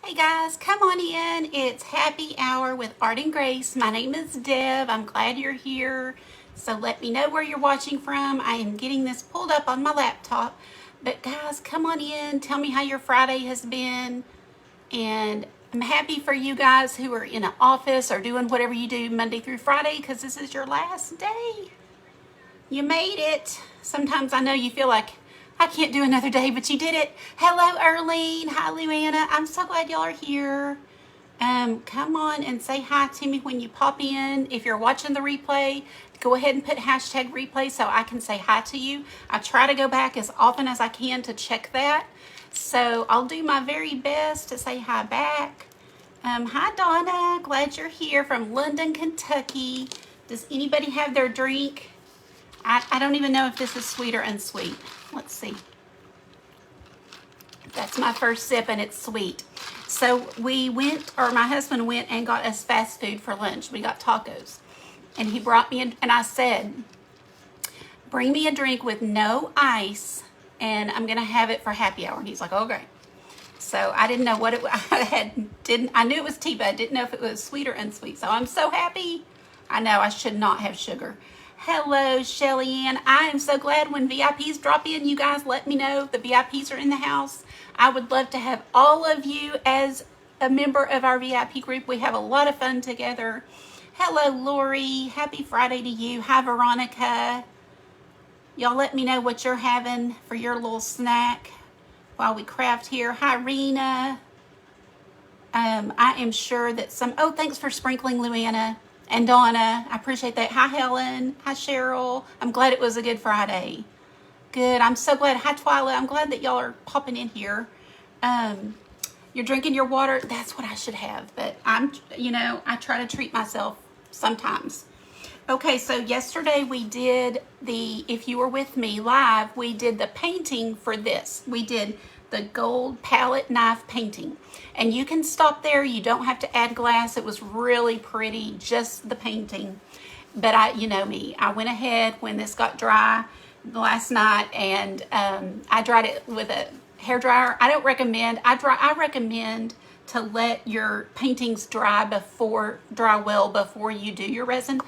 Hey guys, come on in. It's happy hour with Art and Grace. My name is Deb. I'm glad you're here. So let me know where you're watching from. I am getting this pulled up on my laptop. But guys, come on in. Tell me how your Friday has been. And I'm happy for you guys who are in an office or doing whatever you do Monday through Friday because this is your last day. You made it. Sometimes I know you feel like I can't do another day, but you did it. Hello, Erlene. Hi, Luana. I'm so glad y'all are here. Come on and say hi to me when you pop in. If you're watching the replay, go ahead and put hashtag replay so I can say hi to you. I try to go back as often as I can to check that. So I'll do my very best to say hi back. Hi, Donna. Glad you're here from London, Kentucky. Does anybody have their drink? I don't even know if this is sweet or unsweet. Let's see. That's my first sip and it's sweet. So my husband went and got us fast food for lunch. We got tacos. And he brought me in, and I said, bring me a drink with no ice and I'm going to have it for happy hour. And he's like, okay. So I didn't know what it was. I knew it was tea, but I didn't know if it was sweet or unsweet. So I'm so happy. I know I should not have sugar. Hello, Shelly Ann. I am so glad when VIPs drop in. You guys let me know the VIPs are in the house. I would love to have all of you as a member of our VIP group. We have a lot of fun together. Hello, Lori. Happy Friday to you. Hi, Veronica. Y'all let me know what you're having for your little snack while we craft here. Hi, Rena. I am sure that thanks for sprinkling, Luana. And Donna, I appreciate that. Hi, Helen. Hi, Cheryl. I'm glad it was a good Friday. Good. I'm so glad. Hi, Twyla. I'm glad that y'all are popping in here. You're drinking your water. That's what I should have. But I try to treat myself sometimes. Okay, so yesterday we did if you were with me live, we did the painting for this. We did the gold palette knife painting. And you can stop there. You don't have to add glass. It was really pretty, just the painting. But you know me, I went ahead when this got dry last night and I dried it with a hair dryer. I recommend to let your paintings dry well before you do your resin.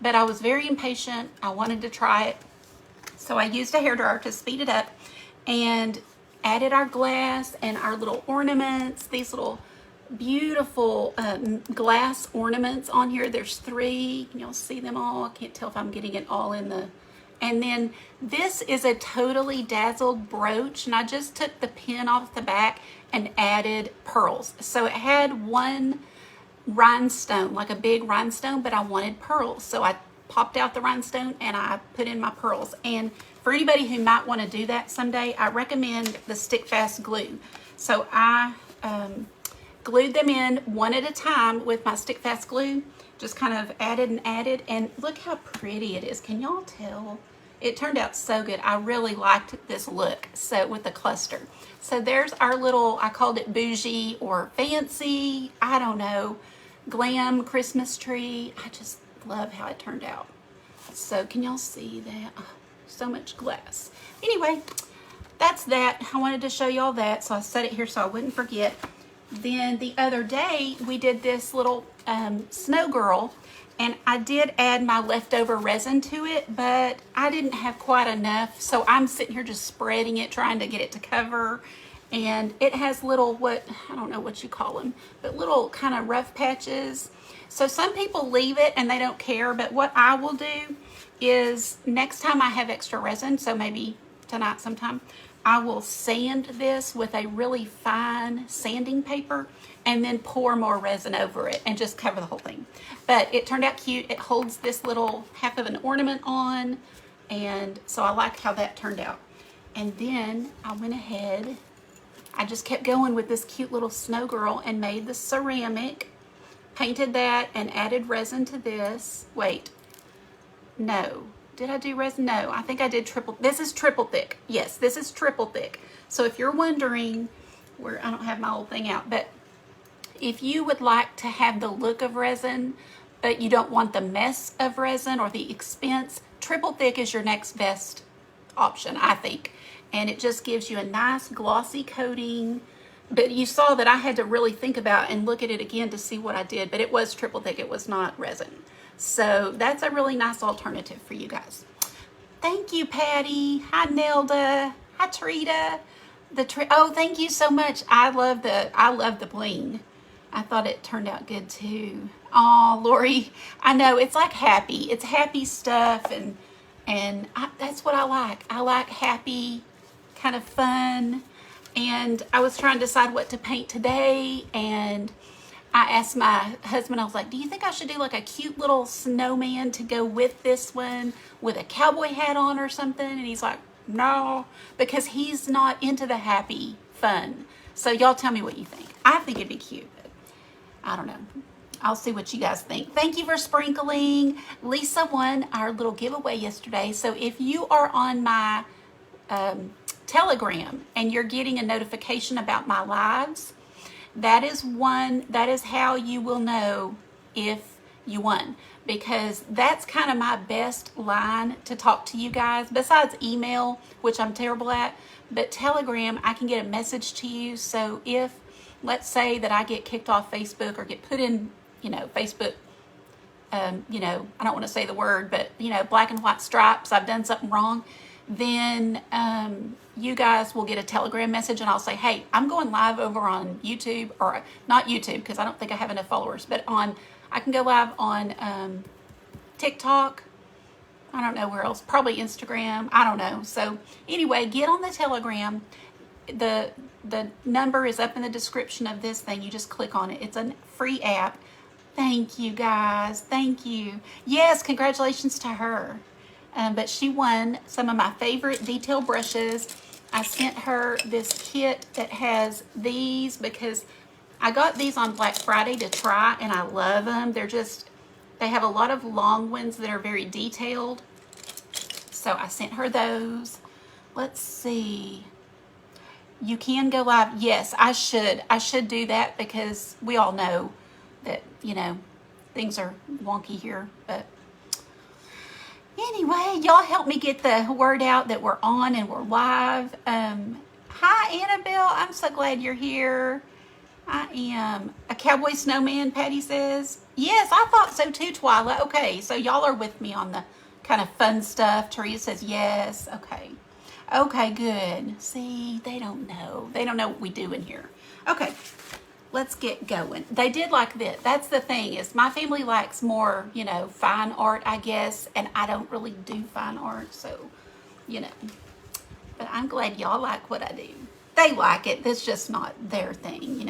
But I was very impatient. I wanted to try it. So I used a hair dryer to speed it up and added our glass and our little ornaments, these little beautiful glass ornaments on here. There's 3. Can y'all see them all? I can't tell if I'm getting it all in the... And then this is a totally dazzled brooch, and I just took the pin off the back and added pearls. So it had one rhinestone, like a big rhinestone, but I wanted pearls. So I popped out the rhinestone and I put in my pearls. And for anybody who might want to do that someday, I recommend the stick fast glue. So I glued them in one at a time with my stick fast glue, just kind of added, and look how pretty it is. Can y'all tell? It turned out so good. I really liked this look, so with the cluster. So there's our little, I called it bougie or fancy, I don't know, glam Christmas tree. I just love how it turned out. So can y'all see that? Oh, so much glass. Anyway, that's that. I wanted to show y'all that, so I set it here so I wouldn't forget. Then the other day we did this little snow girl, and I did add my leftover resin to it, but I didn't have quite enough, so I'm sitting here just spreading it, trying to get it to cover. And it has little, I don't know what you call them, but little kind of rough patches. So some people leave it and they don't care, but what I will do is next time I have extra resin, so maybe tonight sometime, I will sand this with a really fine sanding paper and then pour more resin over it and just cover the whole thing. But it turned out cute. It holds this little half of an ornament on, and so I like how that turned out. And then I went ahead, I just kept going with this cute little snow girl and made the ceramic, painted that and added resin to this. Wait, no. Did I do resin? No, I think I did this is triple thick. Yes, this is triple thick. So if you're wondering I don't have my old thing out, but if you would like to have the look of resin, but you don't want the mess of resin or the expense, triple thick is your next best option, I think. And it just gives you a nice glossy coating. but you saw that I had to really think about and look at it again to see what I did, but it was triple thick. It was not resin. So that's a really nice alternative for you guys. Thank you, Patty. Hi, Nelda. Hi, Trita. Oh, thank you so much. I love the bling. I thought it turned out good too. Oh, Lori, I know it's like happy. It's happy stuff, and that's what I like. I like happy, kind of fun. And I was trying to decide what to paint today, and I asked my husband, I was like, do you think I should do like a cute little snowman to go with this one with a cowboy hat on or something? And he's like, no, because he's not into the happy fun. So y'all tell me what you think. I think it'd be cute, but I don't know. I'll see what you guys think. Thank you for sprinkling. Lisa won our little giveaway yesterday. So if you are on my Telegram and you're getting a notification about my lives, that is how you will know if you won, because that's kind of my best line to talk to you guys, besides email, which I'm terrible at. But Telegram, I can get a message to you. So if, let's say that I get kicked off Facebook or get put in, Facebook, I don't want to say the word, but, black and white stripes, I've done something wrong, then you guys will get a Telegram message, and I'll say, hey, I'm going live over on YouTube, or not YouTube because I don't think I have enough followers, but I can go live on TikTok. I don't know where else, probably Instagram. I don't know. So anyway, get on the Telegram. The number is up in the description of this thing. You just click on it. It's a free app. Thank you, guys. Thank you. Yes, congratulations to her. But she won some of my favorite detail brushes. I sent her this kit that has these because I got these on Black Friday to try, and I love them. They have a lot of long ones that are very detailed. So I sent her those. Let's see. You can go live. Yes, I should. I should do that because we all know that, things are wonky here. But anyway, y'all help me get the word out that we're on and we're live. Hi, Annabelle. I'm so glad you're here. I am a Cowboy Snowman, Patty says. Yes, I thought so too, Twyla. Okay, so y'all are with me on the kind of fun stuff. Teresa says yes. Okay. Okay, good. See, they don't know. They don't know what we do in here. Okay, let's get going. They did like this. That's the thing, is my family likes more, fine art, I guess, and I don't really do fine art, so, But I'm glad y'all like what I do. They like it. That's just not their thing,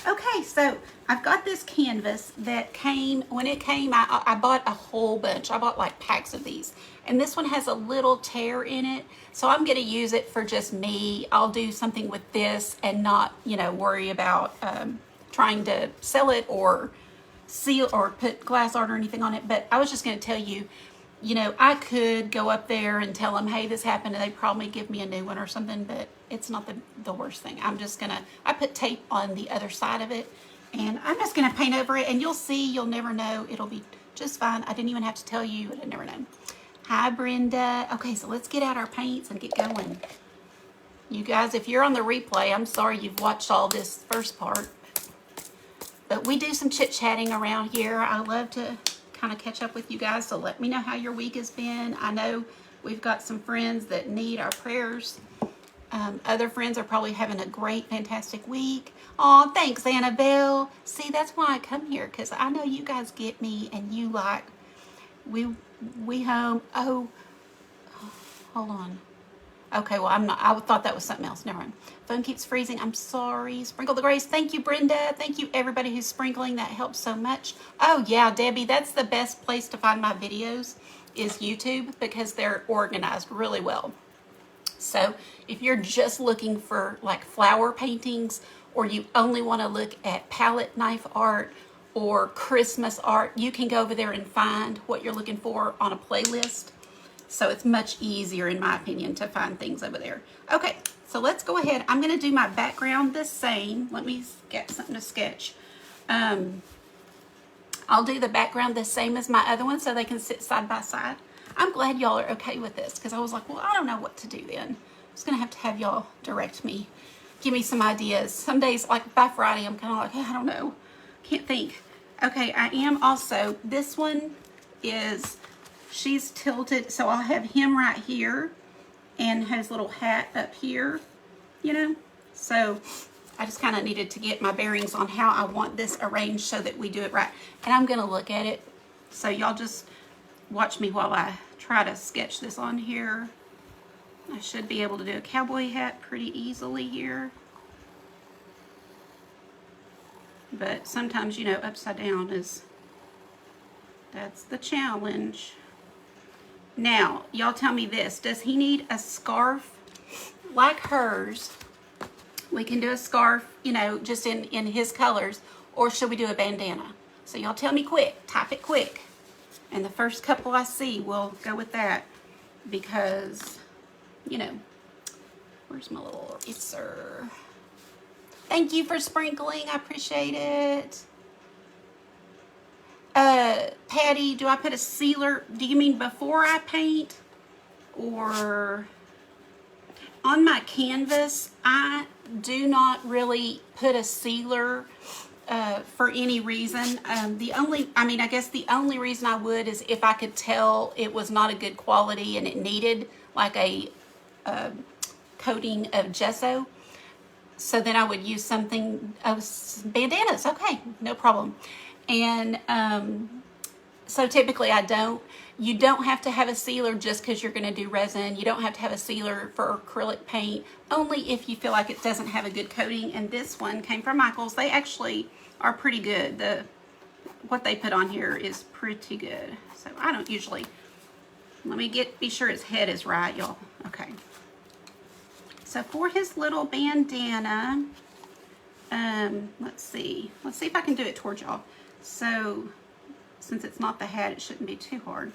Okay, so I've got this canvas that came, when it came, I bought a whole bunch. I bought like packs of these. And this one has a little tear in it. So I'm going to use it for just me. I'll do something with this and not, worry about trying to sell it or seal or put glass art or anything on it. But I was just going to tell you, I could go up there and tell them, hey, this happened, and they'd probably give me a new one or something, but it's not the worst thing. I put tape on the other side of it, and I'm just going to paint over it, and you'll see, you'll never know. It'll be just fine. I didn't even have to tell you. I'd never known. Hi, Brenda. Okay, so let's get out our paints and get going. You guys, if you're on the replay, I'm sorry you've watched all this first part, but we do some chit-chatting around here. I love to kind of catch up with you guys, so let me know how your week has been. I know we've got some friends that need our prayers. Other friends are probably having a great, fantastic week. Oh, thanks, Annabelle. See, that's why I come here, because I know you guys get me, and you like, we home. Oh, hold on. Okay, well, I'm not. I thought that was something else. Never mind. Phone keeps freezing. I'm sorry. Sprinkle the grace. Thank you, Brenda. Thank you, everybody who's sprinkling. That helps so much. Oh, yeah, Debbie, that's the best place to find my videos is YouTube, because they're organized really well. So if you're just looking for like flower paintings, or you only want to look at palette knife art or Christmas art, you can go over there and find what you're looking for on a playlist. So it's much easier, in my opinion, to find things over there. Okay, so let's go ahead. I'm going to do my background the same. Let me get something to sketch. I'll do the background the same as my other one so they can sit side by side. I'm glad y'all are okay with this, because I was like, well, I don't know what to do then. I'm just going to have y'all direct me. give me some ideas. Some days, like by Friday, I'm kind of like, I don't know, can't think. Okay, I am also, this one is, she's tilted, so I'll have him right here and his little hat up here, you know. So I just kind of needed to get my bearings on how I want this arranged so that we do it right. And I'm going to look at it. So y'all just watch me while I try to sketch this on here. I should be able to do a cowboy hat pretty easily here. But sometimes, you know, upside down that's the challenge. Now, y'all tell me this. Does he need a scarf like hers? We can do a scarf, you know, just in his colors. Or should we do a bandana? So y'all tell me quick. Type it quick. And the first couple I see, we'll go with that. Because, you know, where's my little eraser? Thank you for sprinkling. I appreciate it. Patty, do I put a sealer? Do you mean before I paint? Or on my canvas, I do not really put a sealer for any reason. I guess the only reason I would is if I could tell it was not a good quality and it needed like a coating of gesso. So then I would use something, bandanas, okay, no problem. And so typically I don't. You don't have to have a sealer just because you're going to do resin. You don't have to have a sealer for acrylic paint, only if you feel like it doesn't have a good coating. And this one came from Michael's. They actually are pretty good. What they put on here is pretty good. So I don't usually, let me be sure his head is right, y'all. Okay. So for his little bandana, let's see if I can do it towards y'all. So since it's not the hat, it shouldn't be too hard.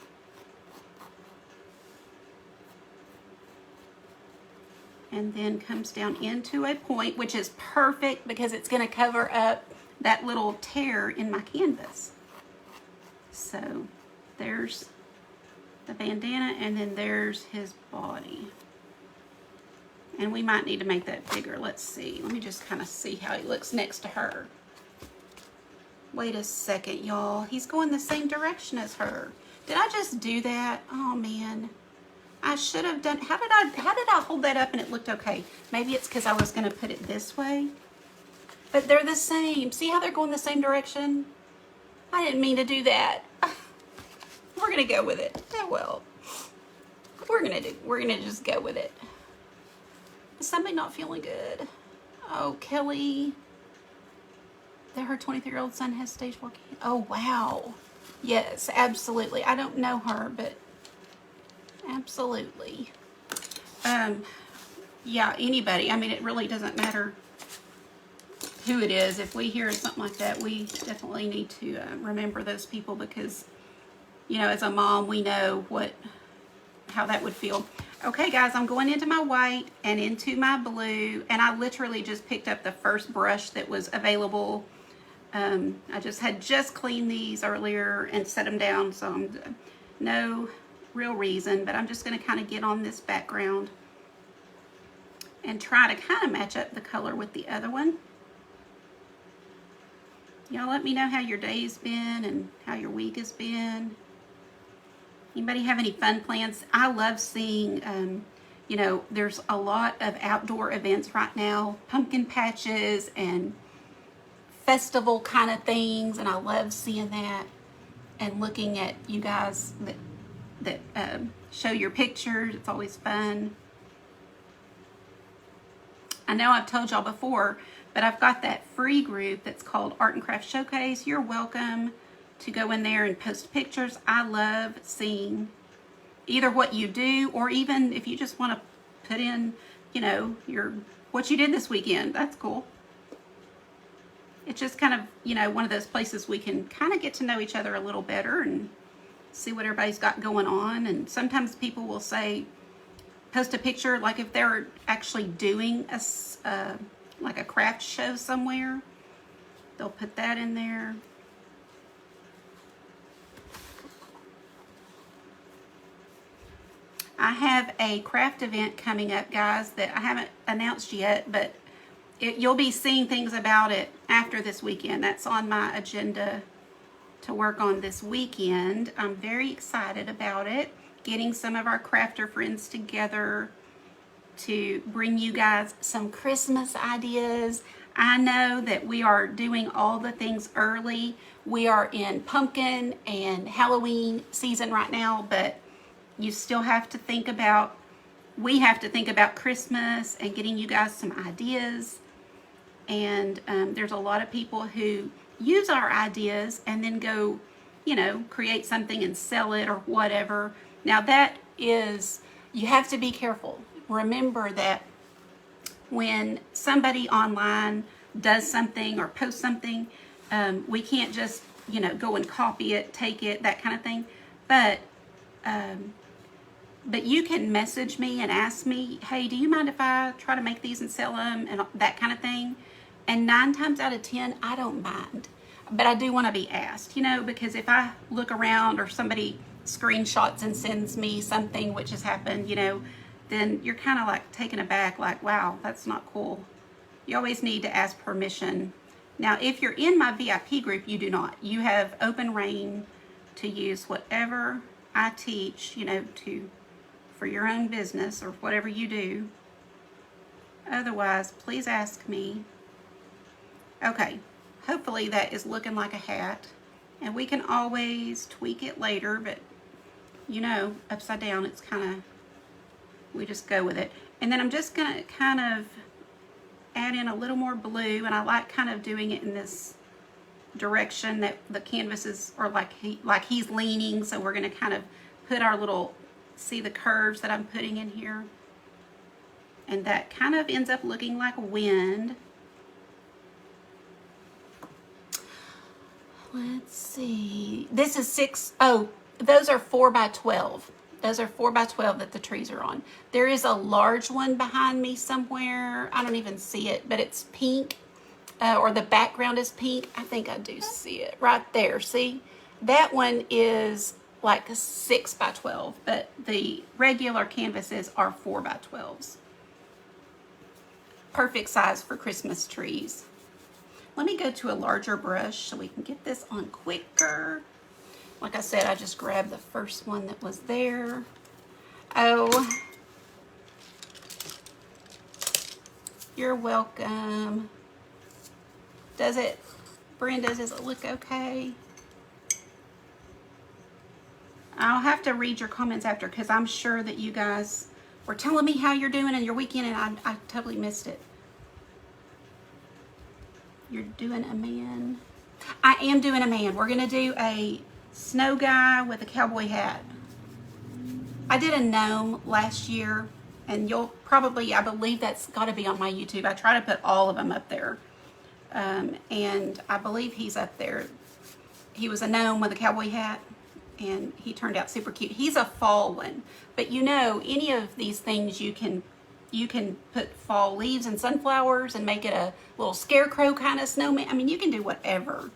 And then comes down into a point, which is perfect because it's going to cover up that little tear in my canvas. So there's the bandana, and then there's his body. And we might need to make that bigger. Let's see. Let me just kind of see how he looks next to her. Wait a second, y'all. He's going the same direction as her. Did I just do that? Oh, man. I should have done... How did I hold that up and it looked okay? Maybe it's because I was going to put it this way. But they're the same. See how they're going the same direction? I didn't mean to do that. We're going to go with it. Yeah, well. We're going to just go with it. Is somebody not feeling good? Oh, Kelly. That her 23-year-old son has stage 4 cancer. Oh, wow. Yes, absolutely. I don't know her, but absolutely. Yeah, anybody. I mean, it really doesn't matter who it is. If we hear something like that, we definitely need to remember those people because, you know, as a mom, we know how that would feel. Okay, guys, I'm going into my white and into my blue, and I literally just picked up the first brush that was available. I just cleaned these earlier and set them down, so no real reason, but I'm just going to kind of get on this background and try to kind of match up the color with the other one. Y'all let me know how your day's been and how your week has been. Anybody have any fun plans? I love seeing, you know, there's a lot of outdoor events right now, pumpkin patches and festival kind of things, and I love seeing that and looking at you guys that show your pictures. It's always fun. I know I've told y'all before, but I've got that free group that's called Art and Craft Showcase. You're welcome to go in there and post pictures. I love seeing either what you do, or even if you just want to put in, you know, what you did this weekend. That's cool. It's just kind of, you know, one of those places we can kind of get to know each other a little better and see what everybody's got going on. And sometimes people will say, post a picture, like if they're actually doing like a craft show somewhere, they'll put that in there. I have a craft event coming up, guys, that I haven't announced yet, but you'll be seeing things about it after this weekend. That's on my agenda to work on this weekend. I'm very excited about it. Getting some of our crafter friends together to bring you guys some Christmas ideas. I know that we are doing all the things early. We are in pumpkin and Halloween season right now, but you still have to think about, we have to think about Christmas and getting you guys some ideas. And there's a lot of people who use our ideas and then go, you know, create something and sell it or whatever. Now that is, you have to be careful. Remember that when somebody online does something or posts something, we can't just, you know, go and copy it, take it, that kind of thing. But you can message me and ask me, hey, do you mind if I try to make these and sell them and that kind of thing? And 9 times out of 10, I don't mind. But I do want to be asked, you know, because if I look around or somebody screenshots and sends me something which has happened, you know, then you're kind of like taken aback, like, wow, that's not cool. You always need to ask permission. Now, if you're in my VIP group, you do not. You have open reign to use whatever I teach, you know, for your own business or whatever you do. Otherwise, please ask me. Okay, hopefully that is looking like a hat. And we can always tweak it later, but you know, upside down, it's kind of, we just go with it. And then I'm just going to kind of add in a little more blue, and I like kind of doing it in this direction that the canvases are like he's leaning. So we're going to kind of put our little, see the curves that I'm putting in here, and that kind of ends up looking like wind. Let's see, this is 6, oh, those are 4 by 12. Those are 4 by 12 that the trees are on. There is a large one behind me somewhere. I don't even see it, but it's pink, or the background is pink. I think I do see it right there. See, that one is like a 6 by 12, but the regular canvases are 4 by 12s. Perfect size for Christmas trees. Let me go to a larger brush so we can get this on quicker. Like I said, I just grabbed the first one that was there. Oh, you're welcome. Does it, Brenda, does it look okay? I'll have to read your comments after, because I'm sure that you guys were telling me how you're doing in your weekend, and I totally missed it. You're doing a man. I am doing a man. We're going to do a snow guy with a cowboy hat. I did a gnome last year, and you'll probably, I believe that's got to be on my YouTube. I try to put all of them up there. And I believe he's up there. He was a gnome with a cowboy hat, and he turned out super cute. He's a fall one, but you know, any of these things you can put fall leaves and sunflowers and make it a little scarecrow kind of snowman. I mean, you can do whatever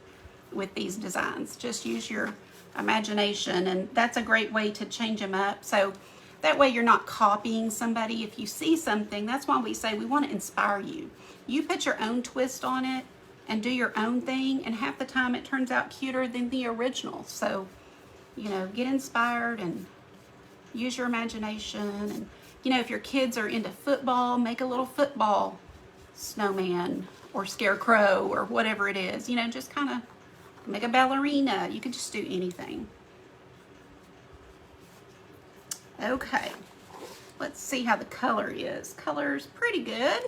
with these designs. Just use your imagination, and that's a great way to change them up. So that way you're not copying somebody. If you see something, that's why we say we want to inspire you. You put your own twist on it and do your own thing, and half the time it turns out cuter than the original. So, you know, get inspired and use your imagination. And you know, if your kids are into football, make a little football snowman or scarecrow or whatever it is. You know, just kind of make a ballerina. You can just do anything. Okay, let's see how the color is. Color's pretty good.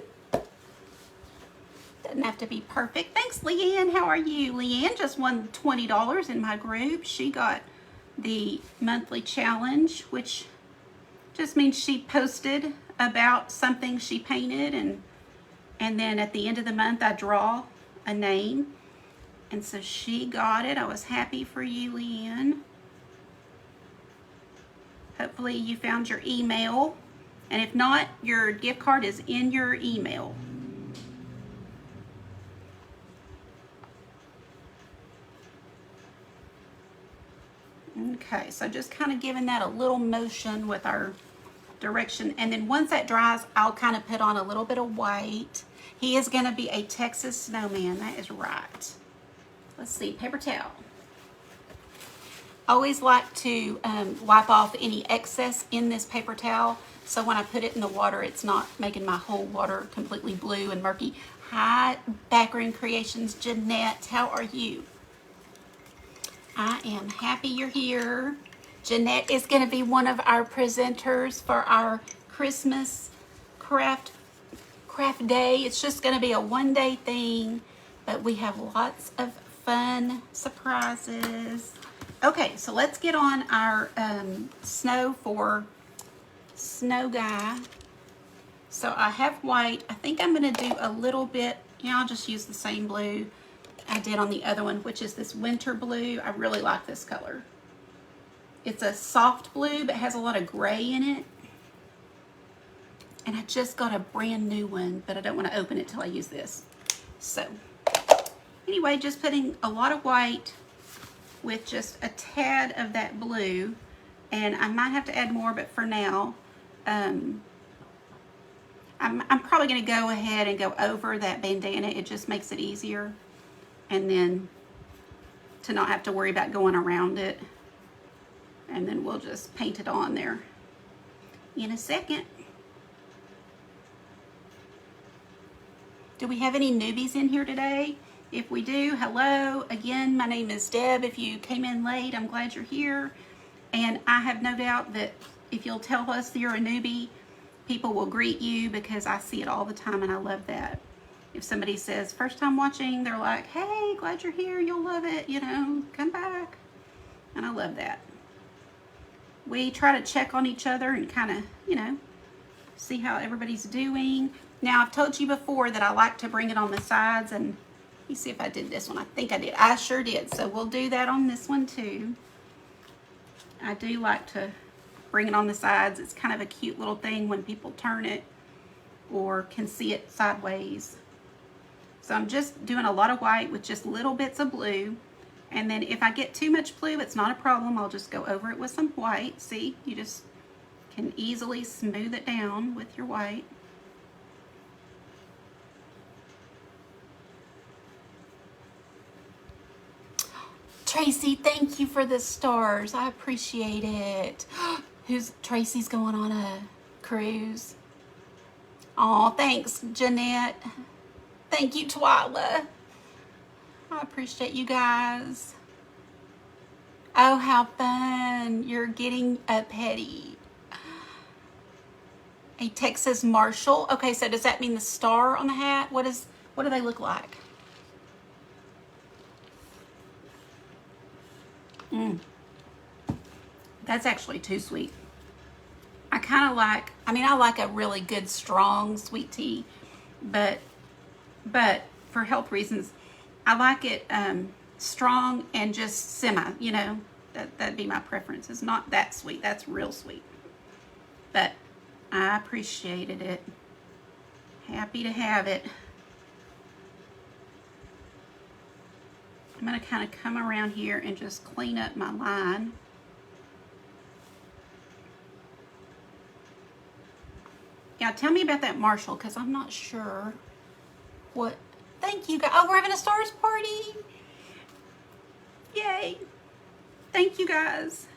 Doesn't have to be perfect. Thanks, Leanne. How are you? Leanne just won $20 in my group. She got the monthly challenge, which just means she posted about something she painted, and then at the end of the month I draw a name, and so she got it. I was happy for you, Leanne. Hopefully you found your email, and if not, your gift card is in your email. Okay, so just kind of giving that a little motion with our direction. And then once that dries, I'll kind of put on a little bit of white. He is going to be a Texas snowman. That is right. Let's see, paper towel. Always like to wipe off any excess in this paper towel, so when I put it in the water, it's not making my whole water completely blue and murky. Hi, Backroom Creations. Jeanette, how are you? I am happy you're here. Jeanette is going to be one of our presenters for our Christmas craft day. It's just going to be a one-day thing, but we have lots of fun surprises. Okay, so let's get on our snow for Snow Guy. So I have white. I think I'm going to do a little bit, I'll just use the same blue I did on the other one, which is this winter blue. I really like this color. It's a soft blue, but has a lot of gray in it. And I just got a brand new one, but I don't want to open it till I use this. So, anyway, just putting a lot of white with just a tad of that blue. And I might have to add more, but for now, I'm probably going to go ahead and go over that bandana. It just makes it easier. And then to not have to worry about going around it. And then we'll just paint it on there in a second. Do we have any newbies in here today? If we do, hello. Again, my name is Deb. If you came in late, I'm glad you're here. And I have no doubt that if you'll tell us you're a newbie, people will greet you, because I see it all the time and I love that. If somebody says, first time watching, they're like, hey, glad you're here. You'll love it. Come back. And I love that. We try to check on each other and kind of, see how everybody's doing. Now, I've told you before that I like to bring it on the sides, and let me see if I did this one. I think I did. I sure did. So we'll do that on this one too. I do like to bring it on the sides. It's kind of a cute little thing when people turn it or can see it sideways. So I'm just doing a lot of white with just little bits of blue. And then if I get too much blue, it's not a problem. I'll just go over it with some white. See, you just can easily smooth it down with your white. Tracy, thank you for the stars. I appreciate it. Tracy's going on a cruise. Oh, thanks, Jeanette. Thank you, Twyla. I appreciate you guys. Oh, how fun. You're getting a petty. A Texas Marshal. Okay, so does that mean the star on the hat? What do they look like? That's actually too sweet. I like a really good strong sweet tea, but for health reasons, I like it strong and just semi, that'd be my preference. It's not that sweet. That's real sweet. But I appreciated it. Happy to have it. I'm going to kind of come around here and just clean up my line. Yeah, tell me about that Marshall, because I'm not sure what. Thank you guys. Oh, we're having a stars party. Yay. Thank you guys.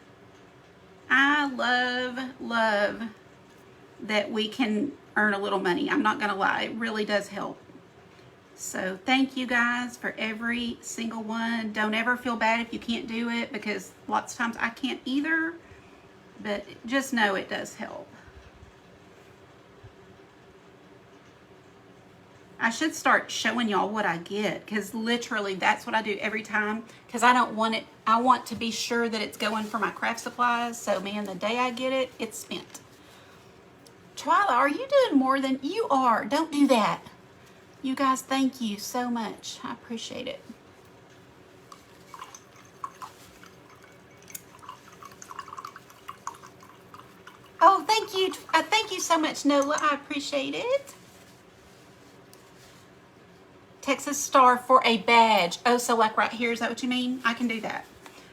I love that we can earn a little money. I'm not going to lie. It really does help. So thank you guys for every single one. Don't ever feel bad if you can't do it, because lots of times I can't either. But just know it does help. I should start showing y'all what I get, because literally that's what I do every time, because I don't want it. I want to be sure that it's going for my craft supplies. So man, the day I get it, it's spent. Twyla, are you doing more than you are? Don't do that. You guys, thank you so much. I appreciate it. Oh, thank you. Thank you so much, Nola. I appreciate it. Texas Star for a badge. Oh, so like right here, is that what you mean? I can do that.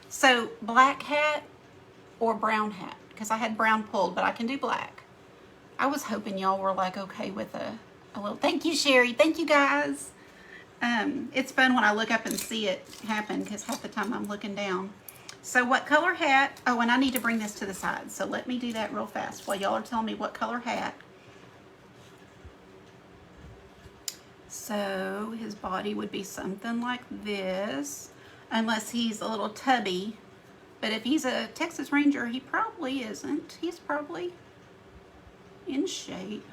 So black hat or brown hat, because I had brown pulled, but I can do black. I was hoping y'all were like okay with a little. Thank you, Sherry. Thank you, guys. It's fun when I look up and see it happen because half the time I'm looking down. So what color hat? Oh, and I need to bring this to the side. So let me do that real fast while y'all are telling me what color hat. So his body would be something like this, unless he's a little tubby. But if he's a Texas Ranger, he probably isn't. He's probably in shape.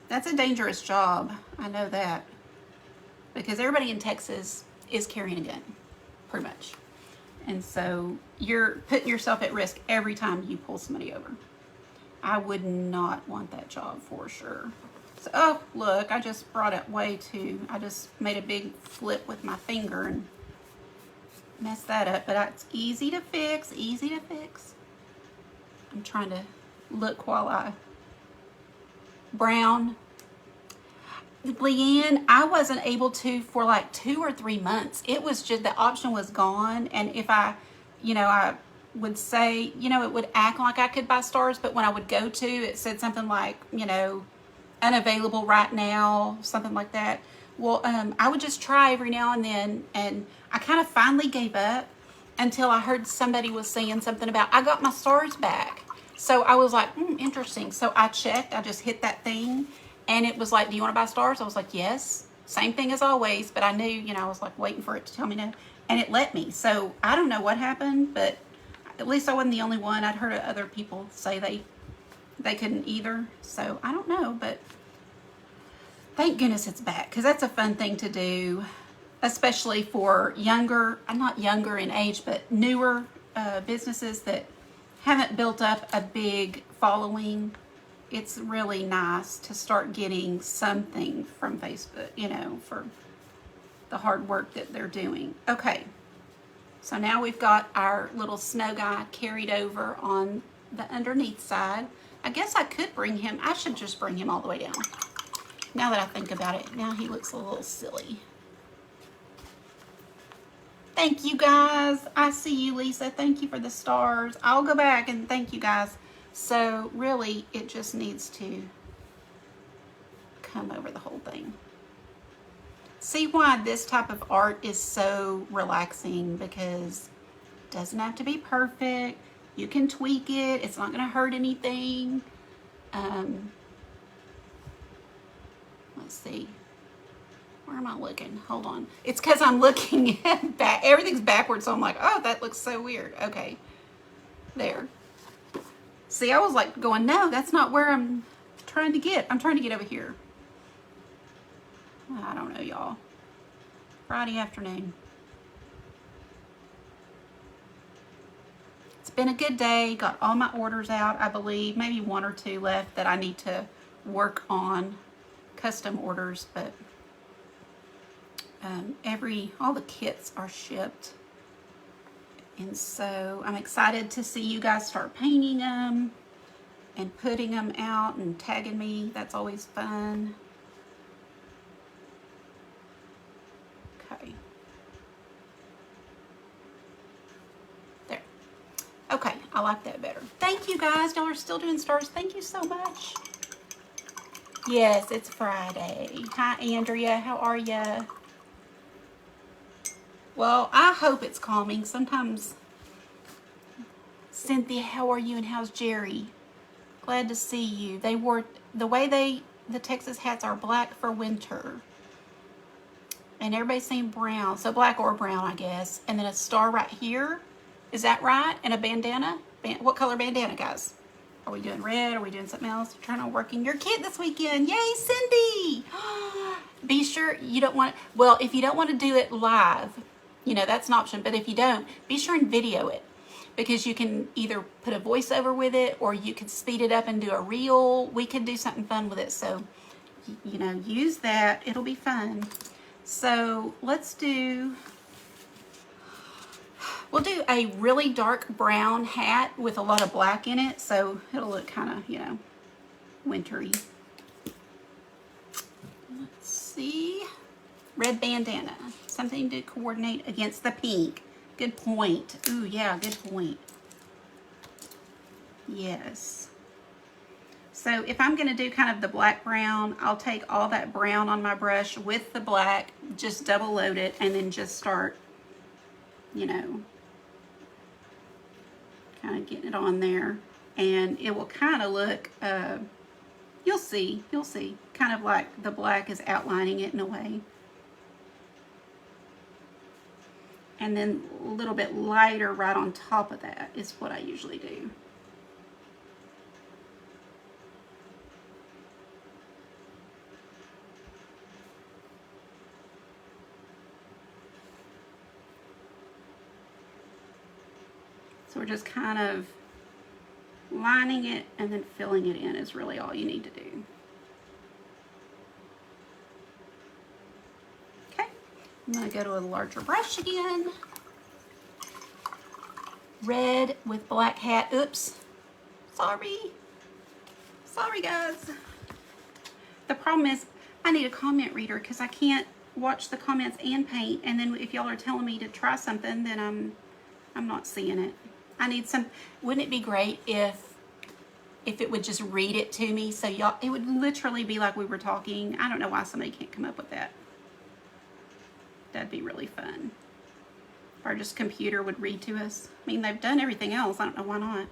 That's a dangerous job. I know that. Because everybody in Texas is carrying a gun, pretty much. And so you're putting yourself at risk every time you pull somebody over. I would not want that job for sure. So, oh, look, I just brought it way too. I just made a big flip with my finger and messed that up. But it's easy to fix, easy to fix. I'm trying to look while I brown. Leanne, I wasn't able to for like 2 or 3 months. It was just, the option was gone. And if I, I would say, it would act like I could buy stars, but when I would go to, it said something like, unavailable right now, something like that. Well, I would just try every now and then, and I kind of finally gave up until I heard somebody was saying something about, I got my stars back. So I was like, interesting. So I checked, I just hit that thing, and it was like, do you want to buy stars? I was like, yes. Same thing as always, but I knew, I was like waiting for it to tell me no, and it let me. So I don't know what happened, but at least I wasn't the only one. I'd heard other people say they couldn't either. So I don't know, but thank goodness it's back, because that's a fun thing to do, especially for younger, not younger in age, but newer businesses that haven't built up a big following. It's really nice to start getting something from Facebook, for the hard work that they're doing. Okay, so now we've got our little snow guy carried over on the underneath side. I guess I could bring him, I should just bring him all the way down. Now that I think about it, now he looks a little silly. Thank you guys. I see you, Lisa. Thank you for the stars. I'll go back and thank you guys. So really, it just needs to come over the whole thing. See why this type of art is so relaxing, because it doesn't have to be perfect. You can tweak it. It's not going to hurt anything. Let's see. Where am I looking? Hold on. It's because I'm looking at back. Everything's backwards, so I'm like, oh, that looks so weird. Okay. There. See, I was like going, no, that's not where I'm trying to get. I'm trying to get over here. I don't know, y'all. Friday afternoon. It's been a good day. Got all my orders out, I believe. Maybe 1 or 2 left that I need to work on. Custom orders, but all the kits are shipped, and so I'm excited to see you guys start painting them and putting them out and tagging me. That's always fun. Okay, there. Okay, I like that better. Thank you guys. Y'all are still doing stars. Thank you so much. Yes, it's Friday. Hi, Andrea. How are ya? Well, I hope it's calming. Sometimes, Cynthia, how are you, and how's Jerry? Glad to see you. They wore, the Texas hats are black for winter. And everybody's saying brown. So black or brown, I guess. And then a star right here. Is that right? And a bandana? What color bandana, guys? Are we doing red? Are we doing something else? You're trying to work in your kit this weekend. Yay, Cindy! Be sure you don't want, well, if you don't want to do it live, that's an option. But if you don't, be sure and video it, because you can either put a voiceover with it, or you could speed it up and do a reel. We could do something fun with it. So, use that. It'll be fun. So let's do, we'll do a really dark brown hat with a lot of black in it. So it'll look kind of, wintry. Let's see. Red bandana. Something to coordinate against the pink. Good point. Ooh, yeah, good point. Yes. So if I'm going to do kind of the black brown, I'll take all that brown on my brush with the black, just double load it, and then just start, you know, kind of getting it on there. And it will kind of look, you'll see, kind of like the black is outlining it in a way. And then a little bit lighter right on top of that is what I usually do. So we're just kind of lining it and then filling it in is really all you need to do. Okay, I'm going to go to a larger brush again. Red with black hat. Oops. Sorry guys. The problem is I need a comment reader because I can't watch the comments and paint, and then if y'all are telling me to try something, then I'm not seeing it. I need some. Wouldn't it be great if it would just read it to me, so y'all, it would literally be like we were talking. I don't know why somebody can't come up with that. That'd be really fun. If our just computer would read to us. I mean, they've done everything else. I don't know why not.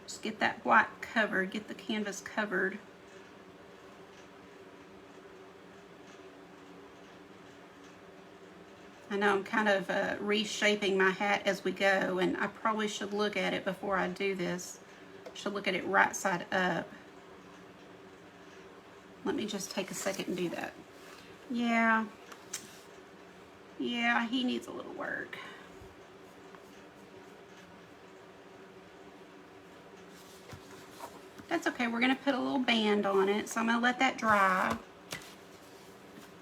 Just get that white covered, get the canvas covered. I know I'm kind of reshaping my hat as we go, and I probably should look at it before I do this. I should look at it right side up. Let me just take a second and do that. Yeah, he needs a little work. That's okay, we're gonna put a little band on it, so I'm gonna let that dry.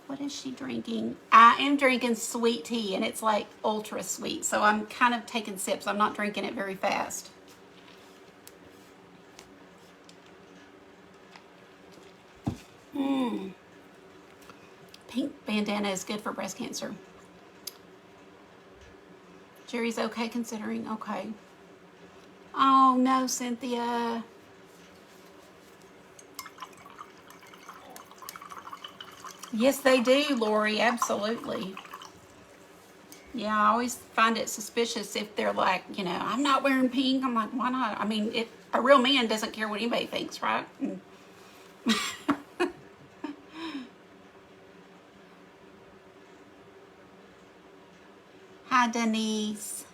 What is she drinking? I am drinking sweet tea, and it's like ultra sweet, so I'm kind of taking sips. I'm not drinking it very fast. Pink bandana is good for breast cancer. Jerry's okay considering. Okay. Oh no, Cynthia. Yes, they do, Lori. Absolutely. Yeah, I always find it suspicious if they're like, you know, I'm not wearing pink. I'm like, why not? I mean, a real man doesn't care what anybody thinks, right? Hi, Denise.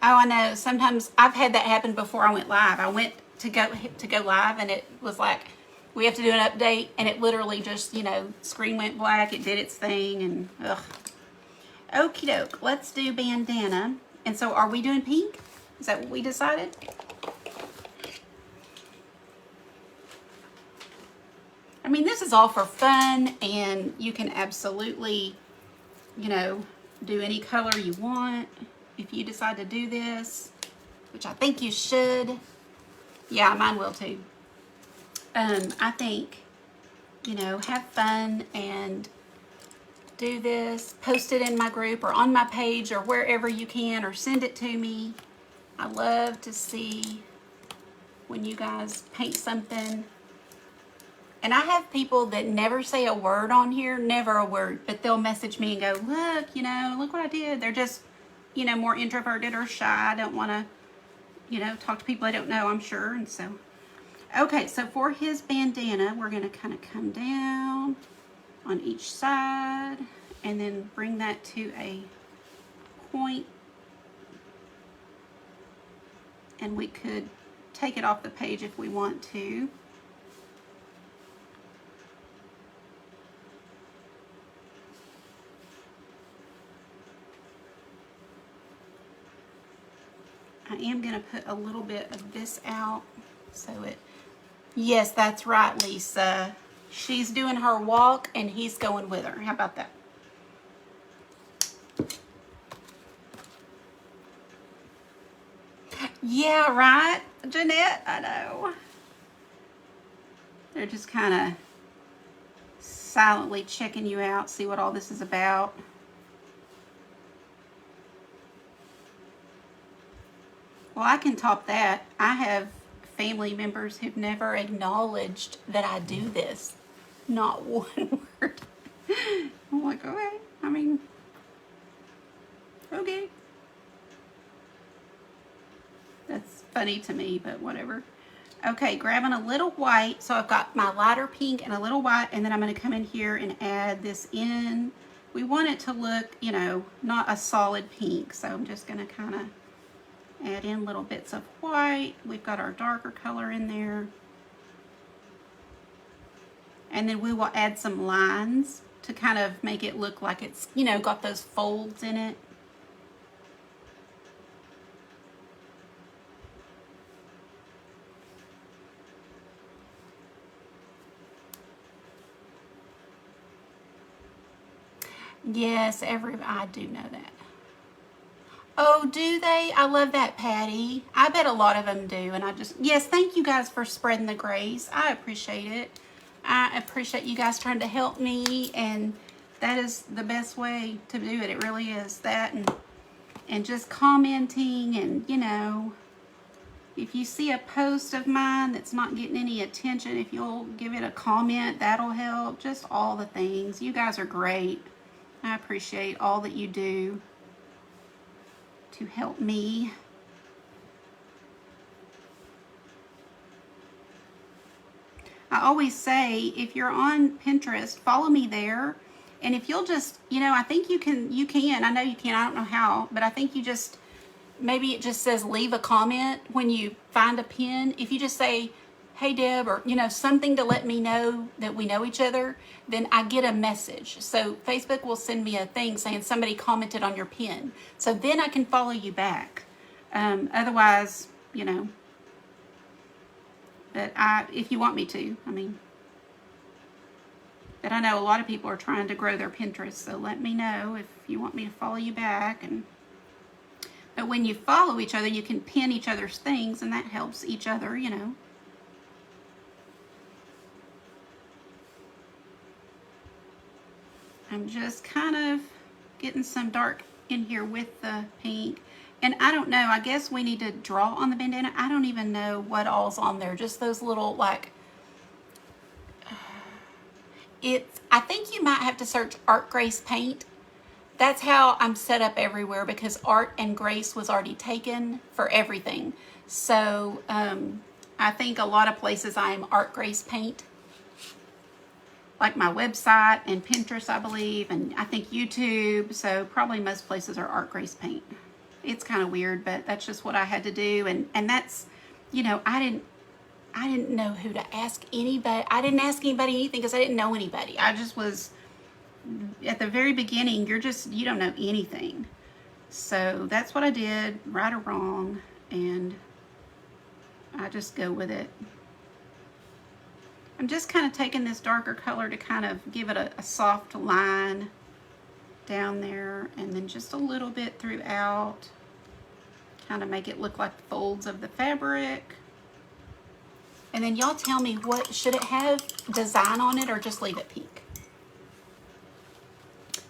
Oh, I know. Sometimes I've had that happen before I went live. I went to go live, and it was like, we have to do an update, and it literally just, you know, screen went black. It did its thing, and ugh. Okie doke. Let's do bandana. And so, are we doing pink? Is that what we decided? I mean, this is all for fun, and you can absolutely, you know, do any color you want if you decide to do this, which I think you should. Yeah, mine will too. I think, you know, have fun and do this. Post it in my group or on my page or wherever you can, or send it to me. I love to see when you guys paint something. And I have people that never say a word on here, never a word, but they'll message me and go, look, you know, look what I did. They're just, you know, more introverted or shy. I don't want to, you know, talk to people I don't know, I'm sure. And so, okay, so for his bandana, we're going to kind of come down on each side and then bring that to a point. And we could take it off the page if we want to. I am going to put a little bit of this out so it, yes, that's right, Lisa. She's doing her walk and he's going with her. How about that? Yeah, right, Jeanette? I know. They're just kind of silently checking you out, see what all this is about. Well, I can top that. I have family members who've never acknowledged that I do this. Not one word. I'm like, okay. I mean, okay. That's funny to me, but whatever. Okay, grabbing a little white. So I've got my lighter pink and a little white, and then I'm going to come in here and add this in. We want it to look, you know, not a solid pink. So I'm just going to kind of add in little bits of white. We've got our darker color in there. And then we will add some lines to kind of make it look like it's, you know, got those folds in it. Yes, I do know that. Oh, do they? I love that, Patty. I bet a lot of them do. And yes, thank you guys for spreading the grace. I appreciate it. I appreciate you guys trying to help me. And that is the best way to do it. It really is that. And just commenting and, you know, if you see a post of mine that's not getting any attention, if you'll give it a comment, that'll help. Just all the things. You guys are great. I appreciate all that you do to help me. I always say, if you're on Pinterest, follow me there. And if you'll just, you know, I think you can, I know you can, I don't know how, but I think you just, maybe it just says leave a comment when you find a pin. If you just say, hey Deb, or, you know, something to let me know that we know each other, then I get a message. So Facebook will send me a thing saying somebody commented on your pin. So then I can follow you back. Otherwise, you know, but if you want me to, I mean, but I know a lot of people are trying to grow their Pinterest. So let me know if you want me to follow you back. But when you follow each other, you can pin each other's things, and that helps each other, you know. I'm just kind of getting some dark in here with the pink. And I don't know, I guess we need to draw on the bandana. I don't even know what all's on there. Just those little, like, I think you might have to search Art Grace Paint. That's how I'm set up everywhere, because Art and Grace was already taken for everything. So I think a lot of places I am Art Grace Paint. Like my website and Pinterest, I believe, and I think YouTube. So probably most places are Art Grace Paint. It's kind of weird, but that's just what I had to do. And that's, you know, I didn't know who to ask anybody. I didn't ask anybody anything because I didn't know anybody. I just was, at the very beginning, you don't know anything. So that's what I did, right or wrong, and I just go with it. I'm just kind of taking this darker color to kind of give it a soft line down there, and then just a little bit throughout, kind of make it look like the folds of the fabric. And then y'all tell me, what should it have design on it, or just leave it pink?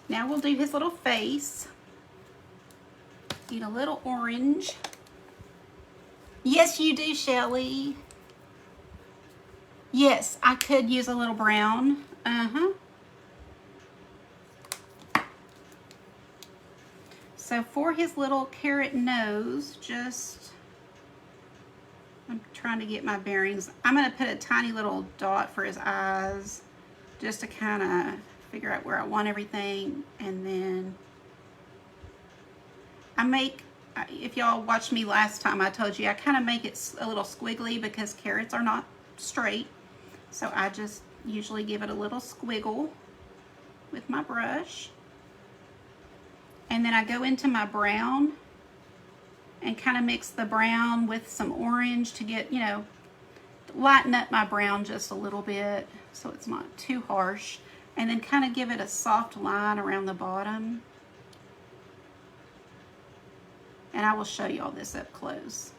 Now we'll do his little face. Need a little orange. Yes, you do, Shelly. Yes, I could use a little brown. So for his little carrot nose, I'm trying to get my bearings. I'm going to put a tiny little dot for his eyes, just to kind of figure out where I want everything. And then if y'all watched me last time, I told you I kind of make it a little squiggly because carrots are not straight. So I just usually give it a little squiggle with my brush. And then I go into my brown and kind of mix the brown with some orange to get, you know, lighten up my brown just a little bit so it's not too harsh. And then kind of give it a soft line around the bottom. And I will show you all this up close.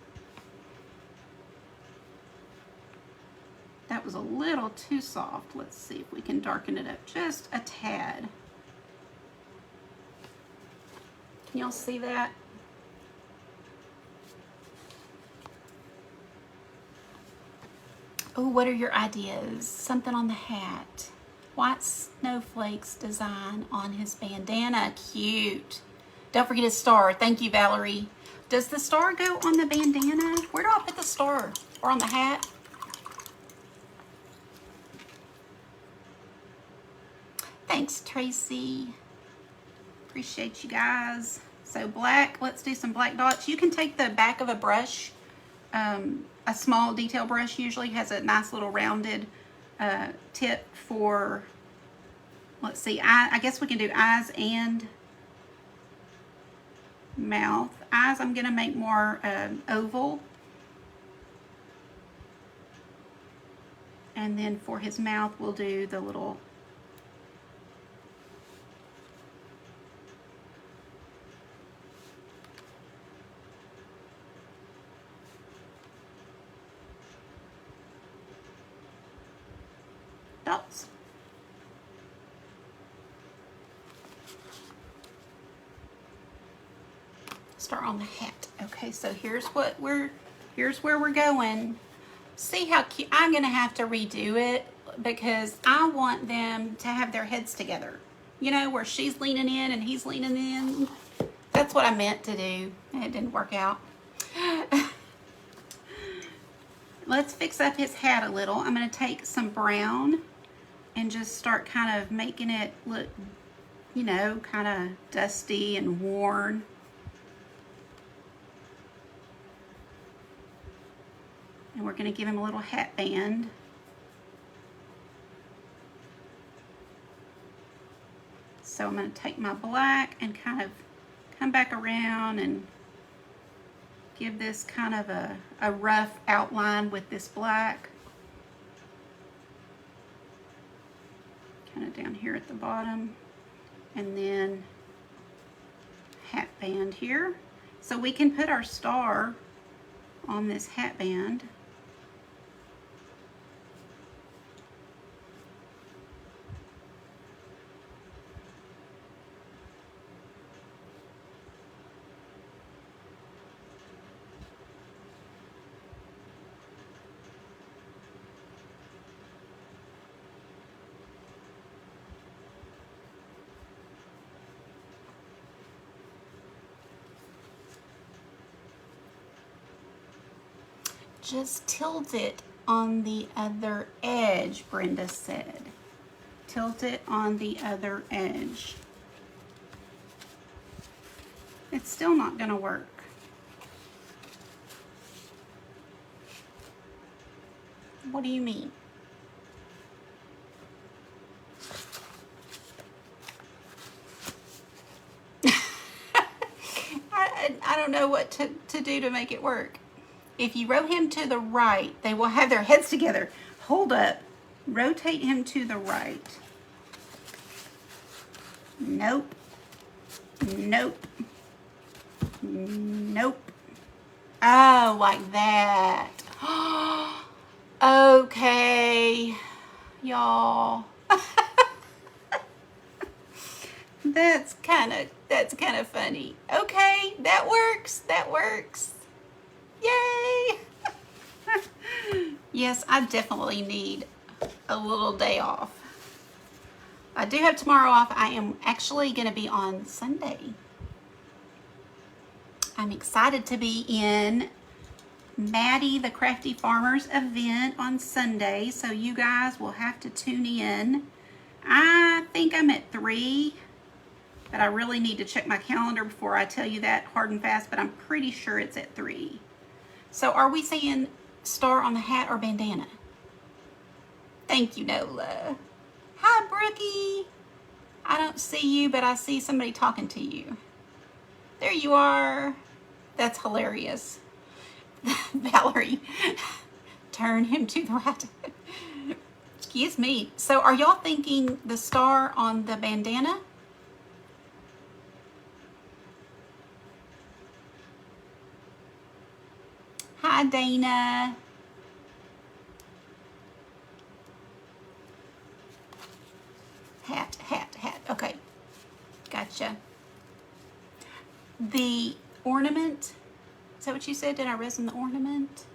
That was a little too soft. Let's see if we can darken it up just a tad. Can y'all see that? Oh, what are your ideas? Something on the hat. White snowflakes design on his bandana. Cute. Don't forget his star. Thank you, Valerie. Does the star go on the bandana? Where do I put the star? Or on the hat? Thanks, Tracy. Appreciate you guys. So black, let's do some black dots. You can take the back of a brush. A small detail brush usually has a nice little rounded tip for, let's see, I guess we can do eyes and mouth. Eyes I'm going to make more oval. And then for his mouth we'll do the little dots. Start on the hat. Okay, so here's where we're going. See how cute. I'm gonna have to redo it because I want them to have their heads together. You know, where she's leaning in and he's leaning in. That's what I meant to do. It didn't work out. Let's fix up his hat a little. I'm gonna take some brown and just start kind of making it look, you know, kind of dusty and worn. And we're going to give him a little hat band. So I'm going to take my black and kind of come back around and give this kind of a rough outline with this black. Kind of down here at the bottom. And then hat band here. So we can put our star on this hat band. Just tilt it on the other edge, Brenda said. Tilt it on the other edge. It's still not going to work. What do you mean? I don't know what to do to make it work. If you row him to the right, they will have their heads together. Hold up. Rotate him to the right. Nope. Nope. Nope. Oh, like that. Okay, y'all. That's kind of funny. Okay, that works. That works. Yay! Yes, I definitely need a little day off. I do have tomorrow off. I am actually going to be on Sunday. I'm excited to be in Maddie the Crafty Farmers event on Sunday, so you guys will have to tune in. I think I'm at 3, but I really need to check my calendar before I tell you that hard and fast, but I'm pretty sure it's at 3. So are we saying star on the hat or bandana? Thank you, Nola. Hi, Brookie. I don't see you, but I see somebody talking to you. There you are. That's hilarious. Valerie, turn him to the right. Excuse me. So are y'all thinking the star on the bandana? Hi, Dana. Hat. Okay. Gotcha. The ornament. Is that what you said? Did I resin the ornament?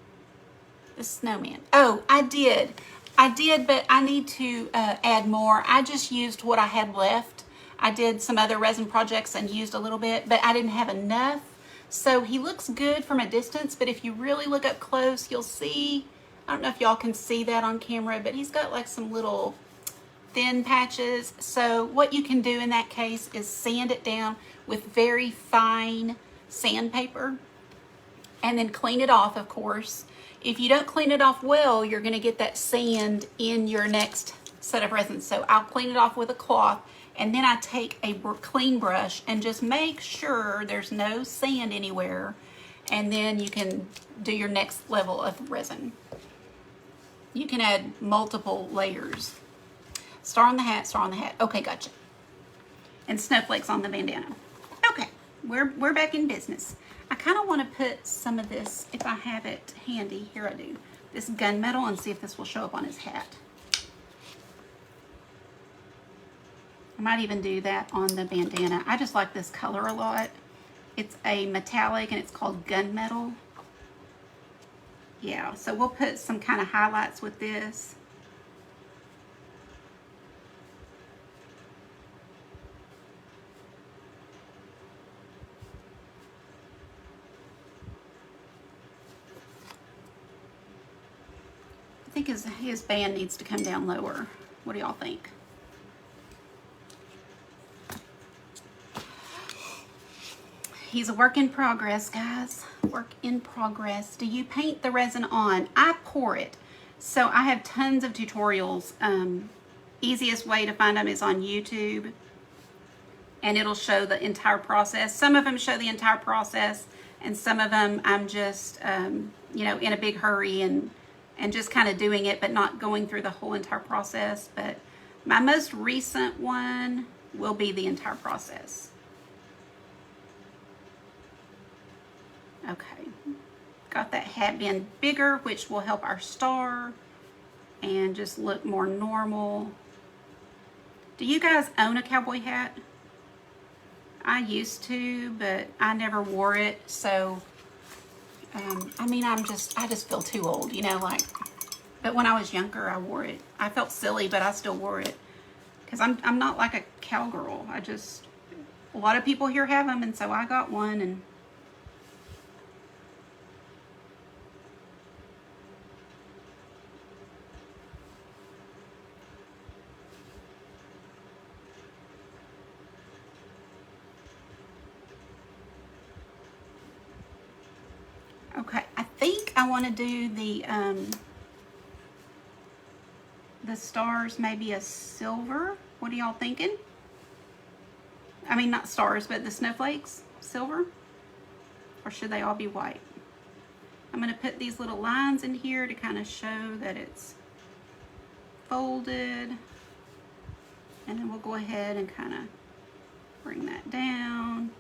The snowman. Oh, I did. I did, but I need to add more. I just used what I had left. I did some other resin projects and used a little bit, but I didn't have enough. So he looks good from a distance, but if you really look up close, you'll see, I don't know if y'all can see that on camera, but he's got like some little thin patches. So what you can do in that case is sand it down with very fine sandpaper and then clean it off, of course. If you don't clean it off well, you're gonna get that sand in your next set of resins. So I'll clean it off with a cloth, and then I take a clean brush and just make sure there's no sand anywhere, and then you can do your next level of resin. You can add multiple layers. Star on the hat, star on the hat. Okay, gotcha. And snowflakes on the bandana. Okay, we're back in business. I kind of want to put some of this, if I have it handy, here I do, this gunmetal, and see if this will show up on his hat. I might even do that on the bandana. I just like this color a lot. It's a metallic and it's called gunmetal. Yeah, so we'll put some kind of highlights with this. I think his band needs to come down lower. What do y'all think? He's a work in progress, guys. Work in progress. Do you paint the resin on? I pour it. So I have tons of tutorials. Easiest way to find them is on YouTube. And it'll show the entire process. Some of them show the entire process. And some of them I'm just, you know, in a big hurry and just kind of doing it, but not going through the whole entire process. But my most recent one will be the entire process. Okay, got that hat band bigger, which will help our star and just look more normal. Do you guys own a cowboy hat? I used to, but I never wore it. So, I mean, I just feel too old, you know, like, but when I was younger, I wore it. I felt silly, but I still wore it because I'm not like a cowgirl. A lot of people here have them, and so I got one. And okay, I think I want to do the stars, maybe a silver. What are y'all thinking? I mean, not stars, but the snowflakes, silver? Or should they all be white? I'm going to put these little lines in here to kind of show that it's folded. And then we'll go ahead and kind of bring that down.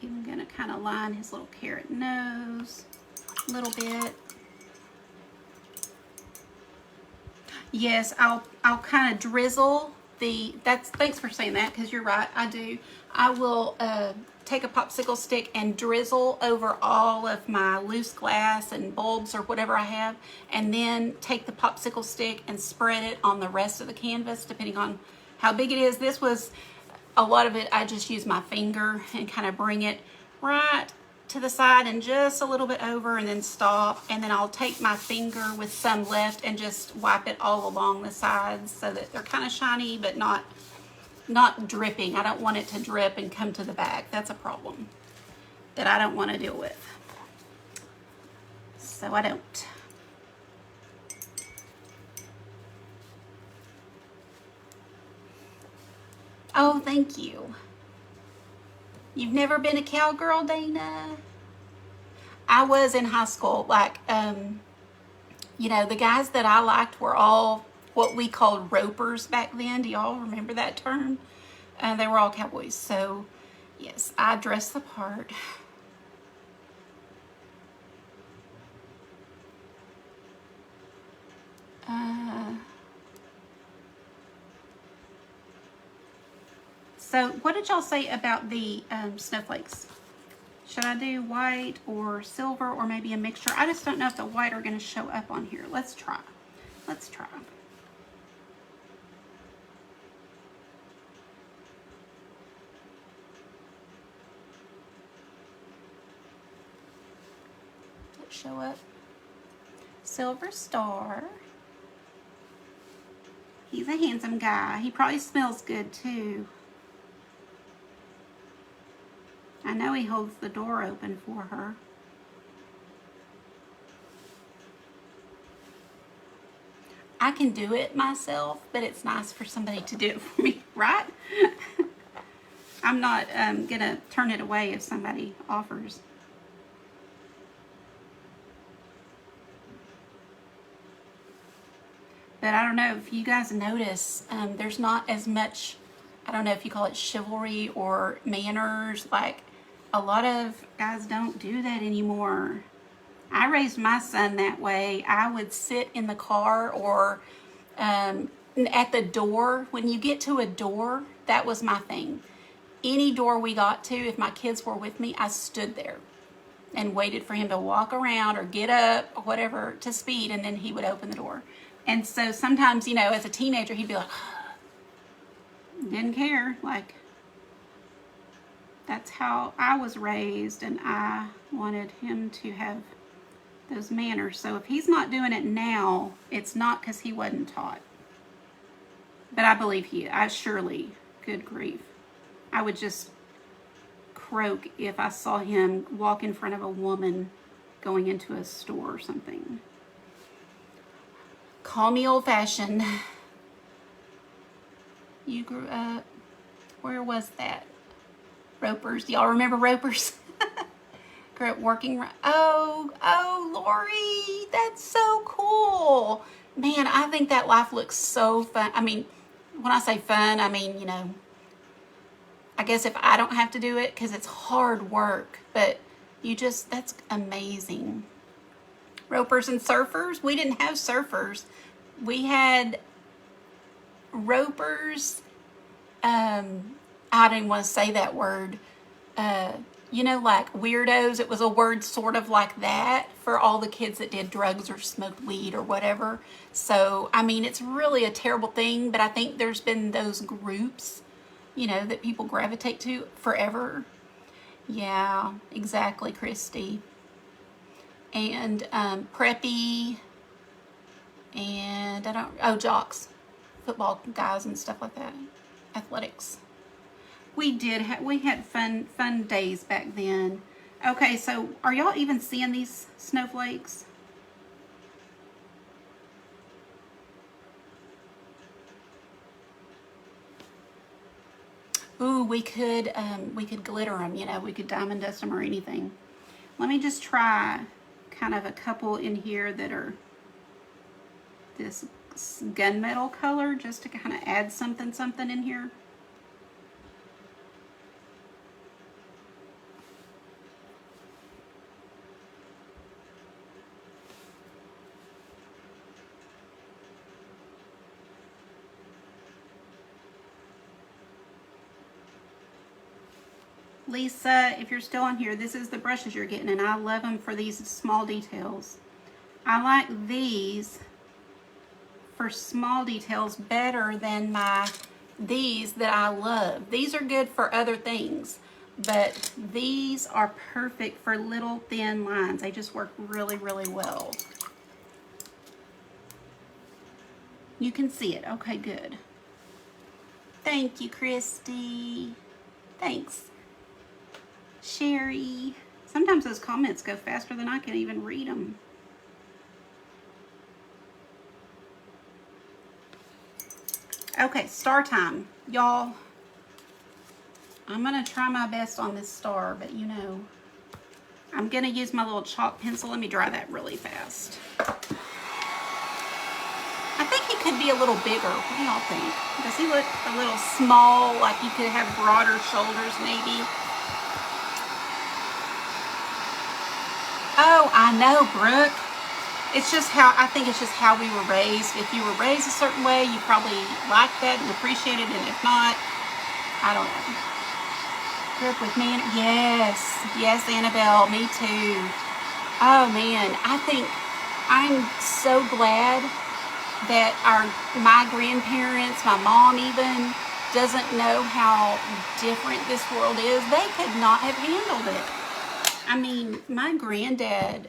I'm going to kind of line his little carrot nose a little bit. Yes, I'll kind of drizzle thanks for saying that, because you're right, I do. I will take a popsicle stick and drizzle over all of my loose glass and bulbs or whatever I have, and then take the popsicle stick and spread it on the rest of the canvas, depending on how big it is. This was a lot of it, I just use my finger and kind of bring it right to the side and just a little bit over, and then stop, and then I'll take my finger with some left and just wipe it all along the sides so that they're kind of shiny but not dripping. I don't want it to drip and come to the back. That's a problem that I don't want to deal with, so I don't. Oh, thank you. You've never been a cowgirl, Dana? I was in high school. Like, you know, the guys that I liked were all what we called ropers back then. Do y'all remember that term? They were all cowboys. So, yes, I dressed the part. So what did y'all say about the snowflakes? Should I do white or silver or maybe a mixture? I just don't know if the white are going to show up on here. Let's try. Let's try. Let's show up. Silver star. He's a handsome guy. He probably smells good too. I know he holds the door open for her. I can do it myself, but it's nice for somebody to do it for me, right? I'm not gonna turn it away if somebody offers. But I don't know if you guys notice, there's not as much, I don't know if you call it chivalry or manners. Like, a lot of guys don't do that anymore. I raised my son that way. I would sit in the car or at the door. When you get to a door, that was my thing. Any door we got to, if my kids were with me, I stood there and waited for him to walk around or get up or whatever to speed, and then he would open the door. And so sometimes, you know, as a teenager, he'd be like, didn't care. Like, that's how I was raised, and I wanted him to have those manners. So if he's not doing it now, it's not because he wasn't taught. But I believe I surely, good grief, I would just croak if I saw him walk in front of a woman going into a store or something. Call me old-fashioned. You grew up, where was that? Ropers. Y'all remember Ropers? Grew up working. Oh, Lori, that's so cool. Man, I think that life looks so fun. I mean, when I say fun, I mean, you know, I guess if I don't have to do it, because it's hard work, but that's amazing. Ropers and surfers. We didn't have surfers. We had ropers. I didn't want to say that word. You know, like weirdos. It was a word sort of like that for all the kids that did drugs or smoked weed or whatever. So, I mean, it's really a terrible thing, but I think there's been those groups, you know, that people gravitate to forever. Yeah, exactly, Christy. And preppy, and jocks, football guys and stuff like that, athletics. We had fun days back then. Okay, so are y'all even seeing these snowflakes? Ooh, we could glitter them, you know, we could diamond dust them or anything. Let me just try kind of a couple in here that are this gunmetal color, just to kind of add something in here. Lisa, if you're still on here, this is the brushes you're getting, and I love them for these small details. I like these for small details better than these that I love. These are good for other things, but these are perfect for little thin lines. They just work really, really well. You can see it. Okay, good. Thank you, Christy. Thanks. Sherry. Sometimes those comments go faster than I can even read them. Okay, star time. Y'all, I'm going to try my best on this star, but you know, I'm going to use my little chalk pencil. Let me dry that really fast. I think he could be a little bigger. What do y'all think? Does he look a little small, like he could have broader shoulders maybe? Oh, I know, Brooke. It's just I think it's just how we were raised. If you were raised a certain way, you probably like that and appreciate it, and if not, I don't know. Grew up with me and yes, yes, Annabelle, me too. Oh man, I think I'm so glad that my grandparents, my mom even, doesn't know how different this world is. They could not have handled it. I mean, my granddad,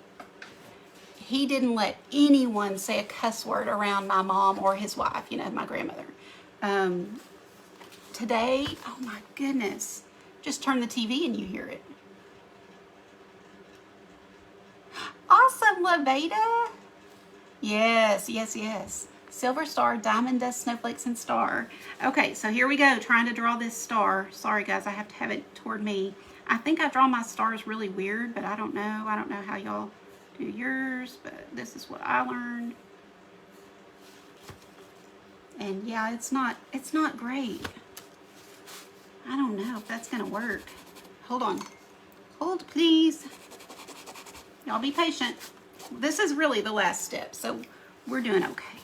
he didn't let anyone say a cuss word around my mom or his wife, my grandmother. Today, oh my goodness, just turn the TV and you hear it. Awesome, Laveda. Yes, yes, yes. Silver star, diamond dust, snowflakes, and star. Okay, so here we go, trying to draw this star. Sorry guys, I have to have it toward me. I think I draw my stars really weird, but I don't know. I don't know how y'all do yours, but this is what I learned. And yeah, it's not great. I don't know if that's gonna work. Hold on. Hold, please. Y'all be patient. This is really the last step, so we're doing okay.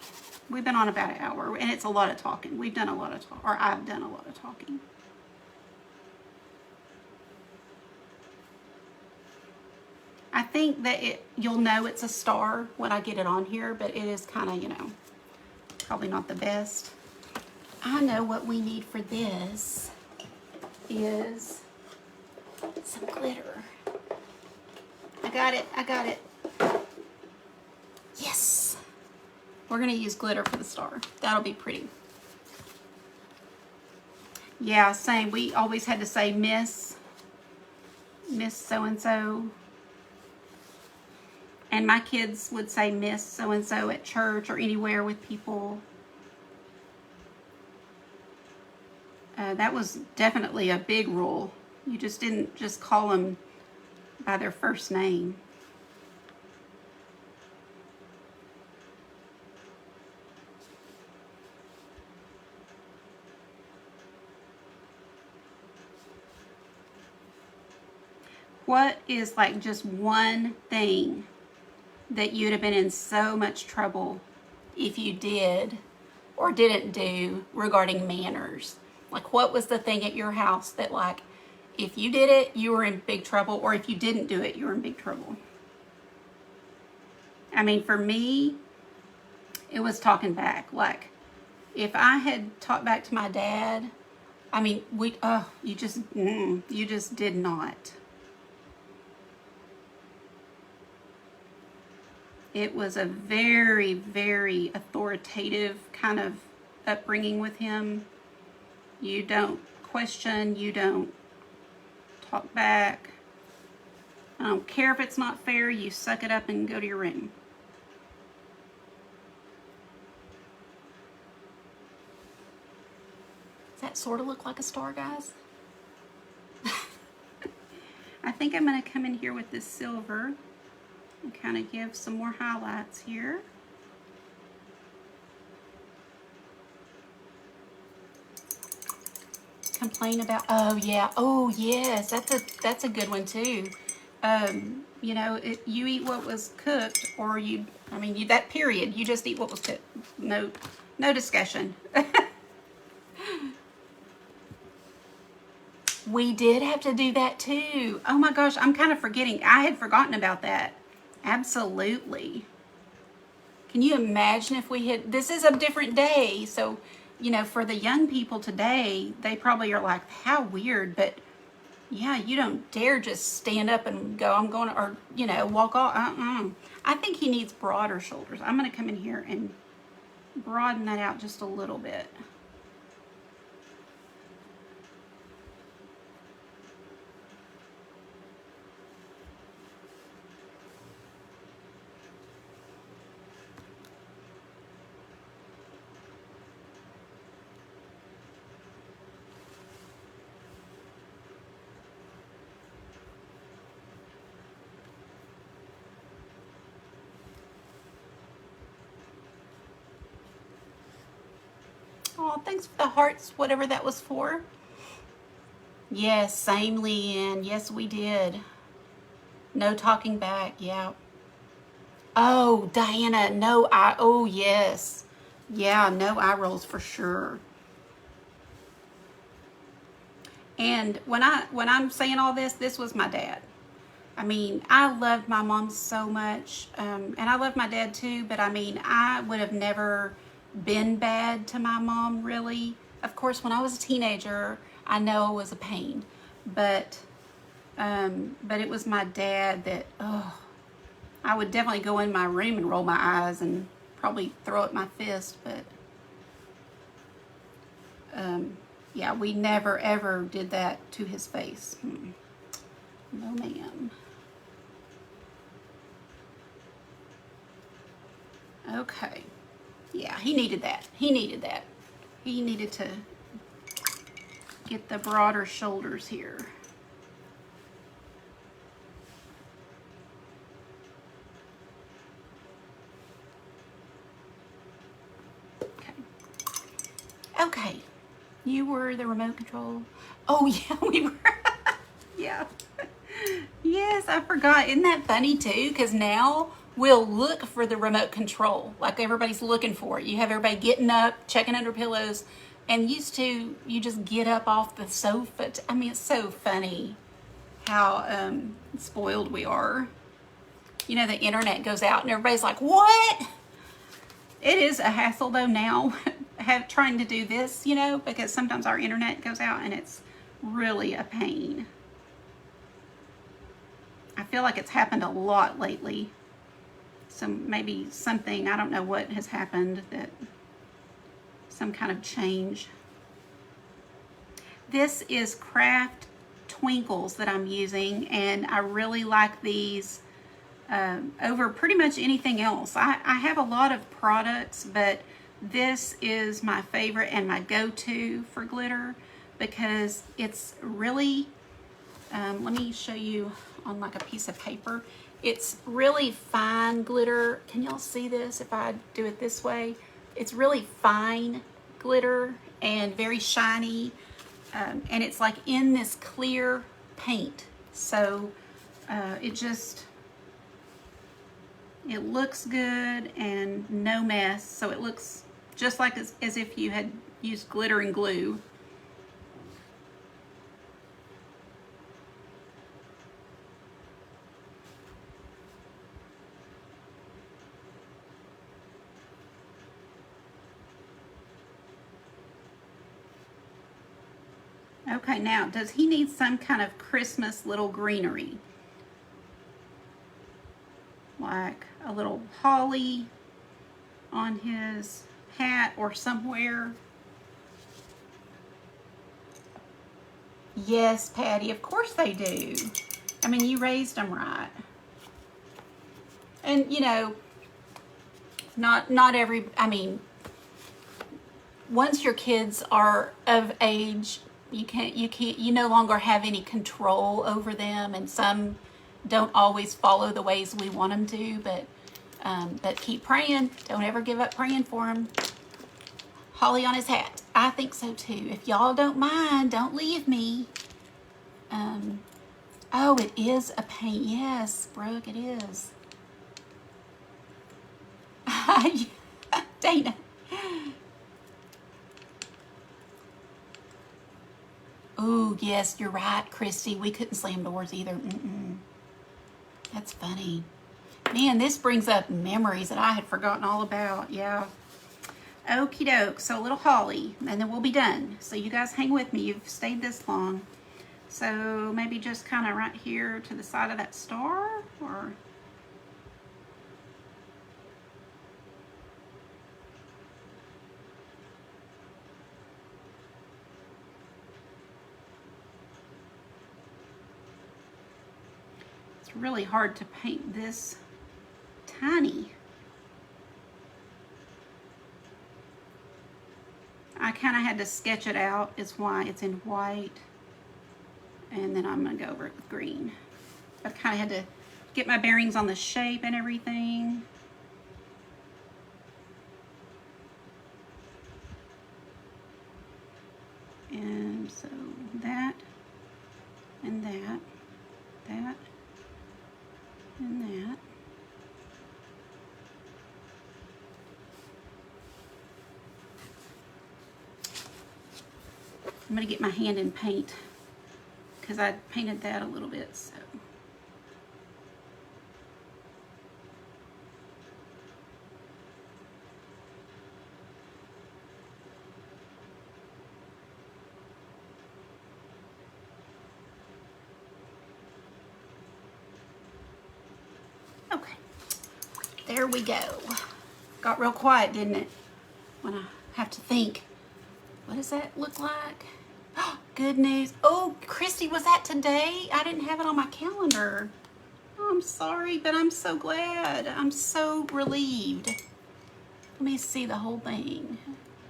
We've been on about an hour, and it's a lot of talking. We've done a lot of talk, or I've done a lot of talking. I think that you'll know it's a star when I get it on here, but it is kind of, probably not the best. I know what we need for this is some glitter. I got it. Yes. We're going to use glitter for the star. That'll be pretty. Yeah, same. We always had to say Miss so-and-so. And my kids would say Miss so-and-so at church or anywhere with people. That was definitely a big rule. You just didn't just call them by their first name. What is like just one thing that you'd have been in so much trouble if you did or didn't do regarding manners? Like, what was the thing at your house that, like, if you did it, you were in big trouble, or if you didn't do it, you were in big trouble? I mean, for me, it was talking back. Like, if I had talked back to my dad, I mean, you just did not. It was a very, very authoritative kind of upbringing with him. You don't question, you don't talk back. I don't care if it's not fair, you suck it up and go to your room. Does that sort of look like a star, guys? I think I'm going to come in here with this silver and kind of give some more highlights here. Complain about, oh yeah, oh yes, that's a good one too. You eat what was cooked, or that period, you just eat what was cooked. No discussion. We did have to do that too. Oh my gosh, I'm kind of forgetting. I had forgotten about that. Absolutely. Can you imagine if we had, this is a different day, so, for the young people today, they probably are like, how weird, but yeah, you don't dare just stand up and go, I'm going to, or, walk off. I think he needs broader shoulders. I'm going to come in here and broaden that out just a little bit. Oh, thanks for the hearts, whatever that was for. Yes, same, Leanne. Yes, we did. No talking back, yeah. Oh, Diana, oh, yes. Yeah, no eye rolls for sure. And when I'm saying all this, this was my dad. I mean, I loved my mom so much, and I love my dad too, but I mean, I would have never been bad to my mom, really. Of course, when I was a teenager, I know it was a pain, but it was my dad that, oh, I would definitely go in my room and roll my eyes and probably throw up my fist, but yeah, we never ever did that to his face. No, ma'am. Okay. Yeah, he needed that. He needed that. He needed to get the broader shoulders here. Okay. Okay. You were the remote control. Oh, yeah, we were. Yeah. Yes, I forgot. Isn't that funny, too? Because now we'll look for the remote control like everybody's looking for it. You have everybody getting up, checking under pillows, and used to, you just get up off the sofa. I mean, it's so funny how spoiled we are. You know, the internet goes out and everybody's like, what? It is a hassle, though, now trying to do this, you know, because sometimes our internet goes out and it's really a pain. I feel like it's happened a lot lately. So maybe something, I don't know what has happened, that some kind of change. This is Craft Twinkles that I'm using, and I really like these over pretty much anything else. I have a lot of products, but this is my favorite and my go-to for glitter because it's really, let me show you on like a piece of paper. It's really fine glitter. Can y'all see this if I do it this way? It's really fine glitter and very shiny, and it's like in this clear paint. So it looks good and no mess. So it looks just like as if you had used glitter and glue. Okay, now, does he need some kind of Christmas little greenery? Like a little holly on his hat or somewhere? Yes, Patty, of course they do. I mean, you raised them right. And, you know, not every, I mean, once your kids are of age, you no longer have any control over them, and some don't always follow the ways we want them to, but keep praying. Don't ever give up praying for them. Holly on his hat. I think so too. If y'all don't mind, don't leave me. Oh, it is a paint. Yes, Brooke, it is. Dana. Oh, yes, you're right, Christy. We couldn't slam doors either. That's funny. Man, this brings up memories that I had forgotten all about. Yeah. Okie doke. So a little holly, and then we'll be done. So you guys hang with me. You've stayed this long. So maybe just kind of right here to the side of that star, or... It's really hard to paint this tiny. I kind of had to sketch it out. It's why it's in white. And then I'm going to go over it with green. I kind of had to get my bearings on the shape and everything. And so that, and that, that, and that. I'm going to get my hand in paint because I painted that a little bit. So. Okay, there we go. Got real quiet, didn't it? When I have to think, what does that look like? Good news. Oh, Christy, was that today? I didn't have it on my calendar. Oh, I'm sorry, but I'm so glad. I'm so relieved. Let me see the whole thing.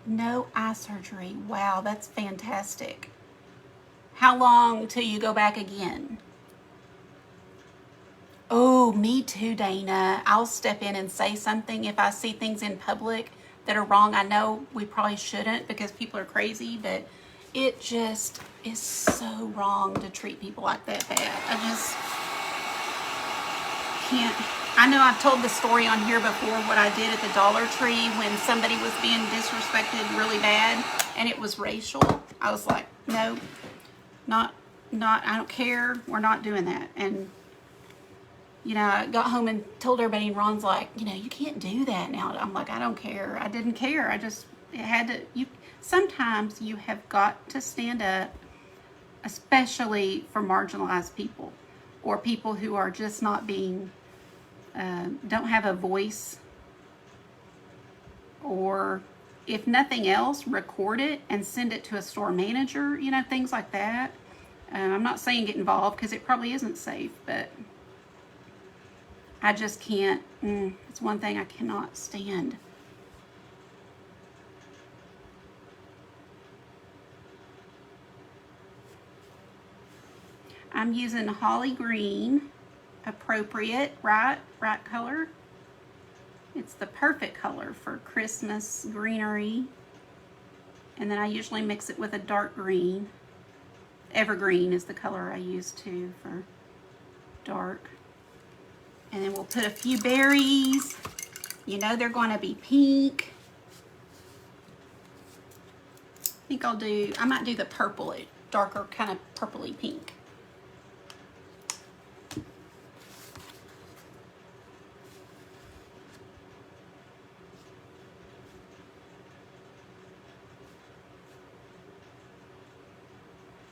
No eye surgery. Wow, that's fantastic. How long till you go back again? Oh, me too, Dana. I'll step in and say something if I see things in public that are wrong. I know we probably shouldn't because people are crazy, but it just is so wrong to treat people like that bad. I just can't. I know I've told the story on here before what I did at the Dollar Tree when somebody was being disrespected really bad and it was racial. I was like, no, not, I don't care. We're not doing that. And, you know, I got home and told everybody, and Ron's like, you know, you can't do that now. I'm like, I don't care. I didn't care. It had to, sometimes you have got to stand up, especially for marginalized people or people who are just not being, don't have a voice, or if nothing else, record it and send it to a store manager, you know, things like that. I'm not saying get involved because it probably isn't safe, but I just can't, it's one thing I cannot stand. I'm using holly green, appropriate, right color. It's the perfect color for Christmas greenery. And then I usually mix it with a dark green. Evergreen is the color I use too for dark. And then we'll put a few berries. You know they're going to be pink. I think I might do the purple, darker kind of purpley pink.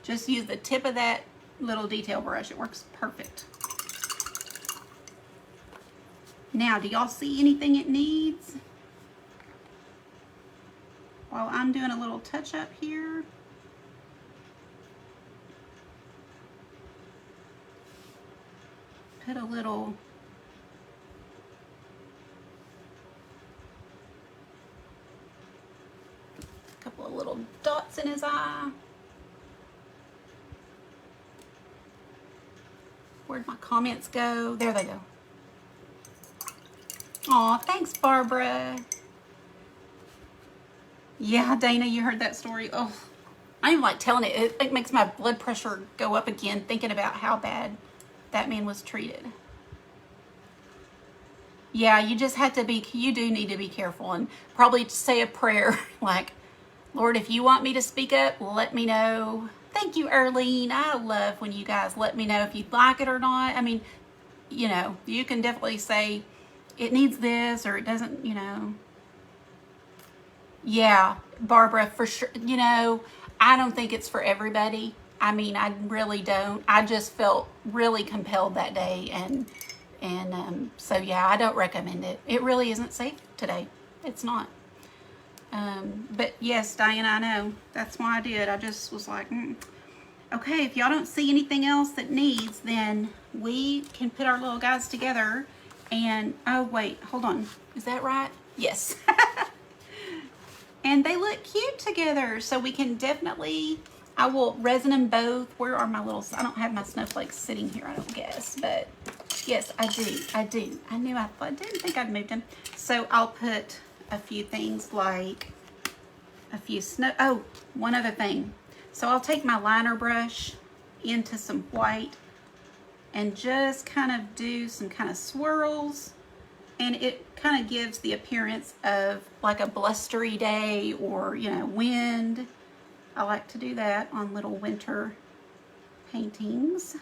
Just use the tip of that little detail brush. It works perfect. Now, do y'all see anything it needs? While I'm doing a little touch up here. Put a couple of little dots in his eye. Where'd my comments go? There they go. Aw, thanks, Barbara. Yeah, Dana, you heard that story. Oh, I even like telling it. It makes my blood pressure go up again thinking about how bad that man was treated. Yeah, you just have to be, you do need to be careful and probably say a prayer like, Lord, if you want me to speak up, let me know. Thank you, Erlene. I love when you guys let me know if you like it or not. I mean, you know, you can definitely say it needs this or it doesn't, you know. Yeah, Barbara, for sure. You know, I don't think it's for everybody. I mean, I really don't. I just felt really compelled that day. So, yeah, I don't recommend it. It really isn't safe today. It's not. But yes, Diana, I know. That's why I did. I just was like, okay, if y'all don't see anything else that needs, then we can put our little guys together. And, oh, wait, hold on. Is that right? Yes. And they look cute together. So we can definitely, I will resin them both. Where are my little, I don't have my snowflakes sitting here, I don't guess. But, yes, I do. I didn't think I'd moved them. So I'll put a few things like a few one other thing. So I'll take my liner brush into some white and just kind of do some kind of swirls, and it kind of gives the appearance of like a blustery day or, you know, wind. I like to do that on little winter paintings.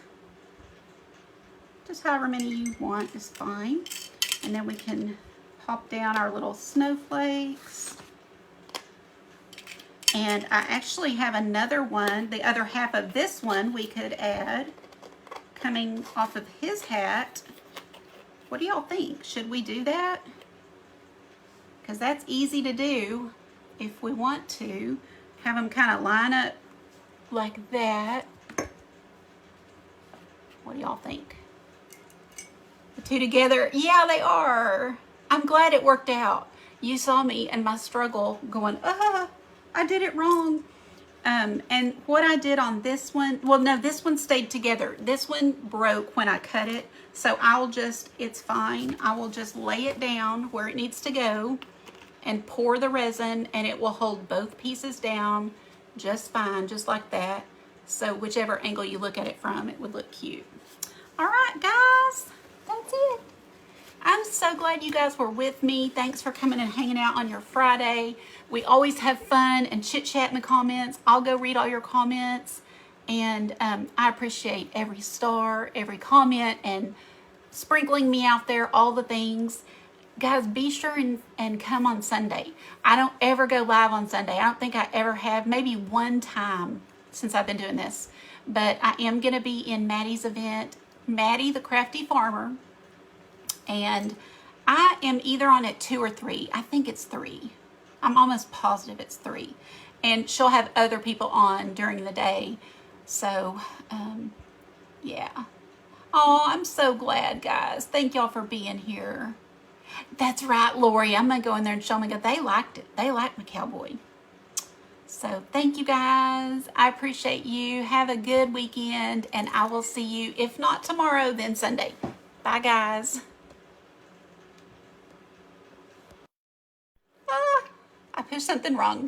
Just however many you want is fine. And then we can pop down our little snowflakes. And I actually have another one, the other half of this one we could add coming off of his hat. What do y'all think? Should we do that? Because that's easy to do if we want to. Have them kind of line up like that. What do y'all think? The two together? Yeah, they are. I'm glad it worked out. You saw me and my struggle going, I did it wrong. And what I did on this one, well, no, this one stayed together. This one broke when I cut it. So it's fine. I will just lay it down where it needs to go and pour the resin, and it will hold both pieces down just fine, just like that. So whichever angle you look at it from, it would look cute. All right, guys, that's it. I'm so glad you guys were with me. Thanks for coming and hanging out on your Friday. We always have fun and chit chat in the comments. I'll go read all your comments. And I appreciate every star, every comment, and sprinkling me out there, all the things. Guys, be sure and come on Sunday. I don't ever go live on Sunday. I don't think I ever have, maybe one time since I've been doing this. But I am going to be in Maddie's event, Maddie the Crafty Farmer. And I am either on at 2 or 3. I think it's 3. I'm almost positive it's 3. And she'll have other people on during the day. So, yeah. Oh, I'm so glad, guys. Thank y'all for being here. That's right, Lori. I'm going to go in there and show them. They liked it. They liked my cowboy. So, thank you, guys. I appreciate you. Have a good weekend. And I will see you, if not tomorrow, then Sunday. Bye, guys. I pushed something wrong.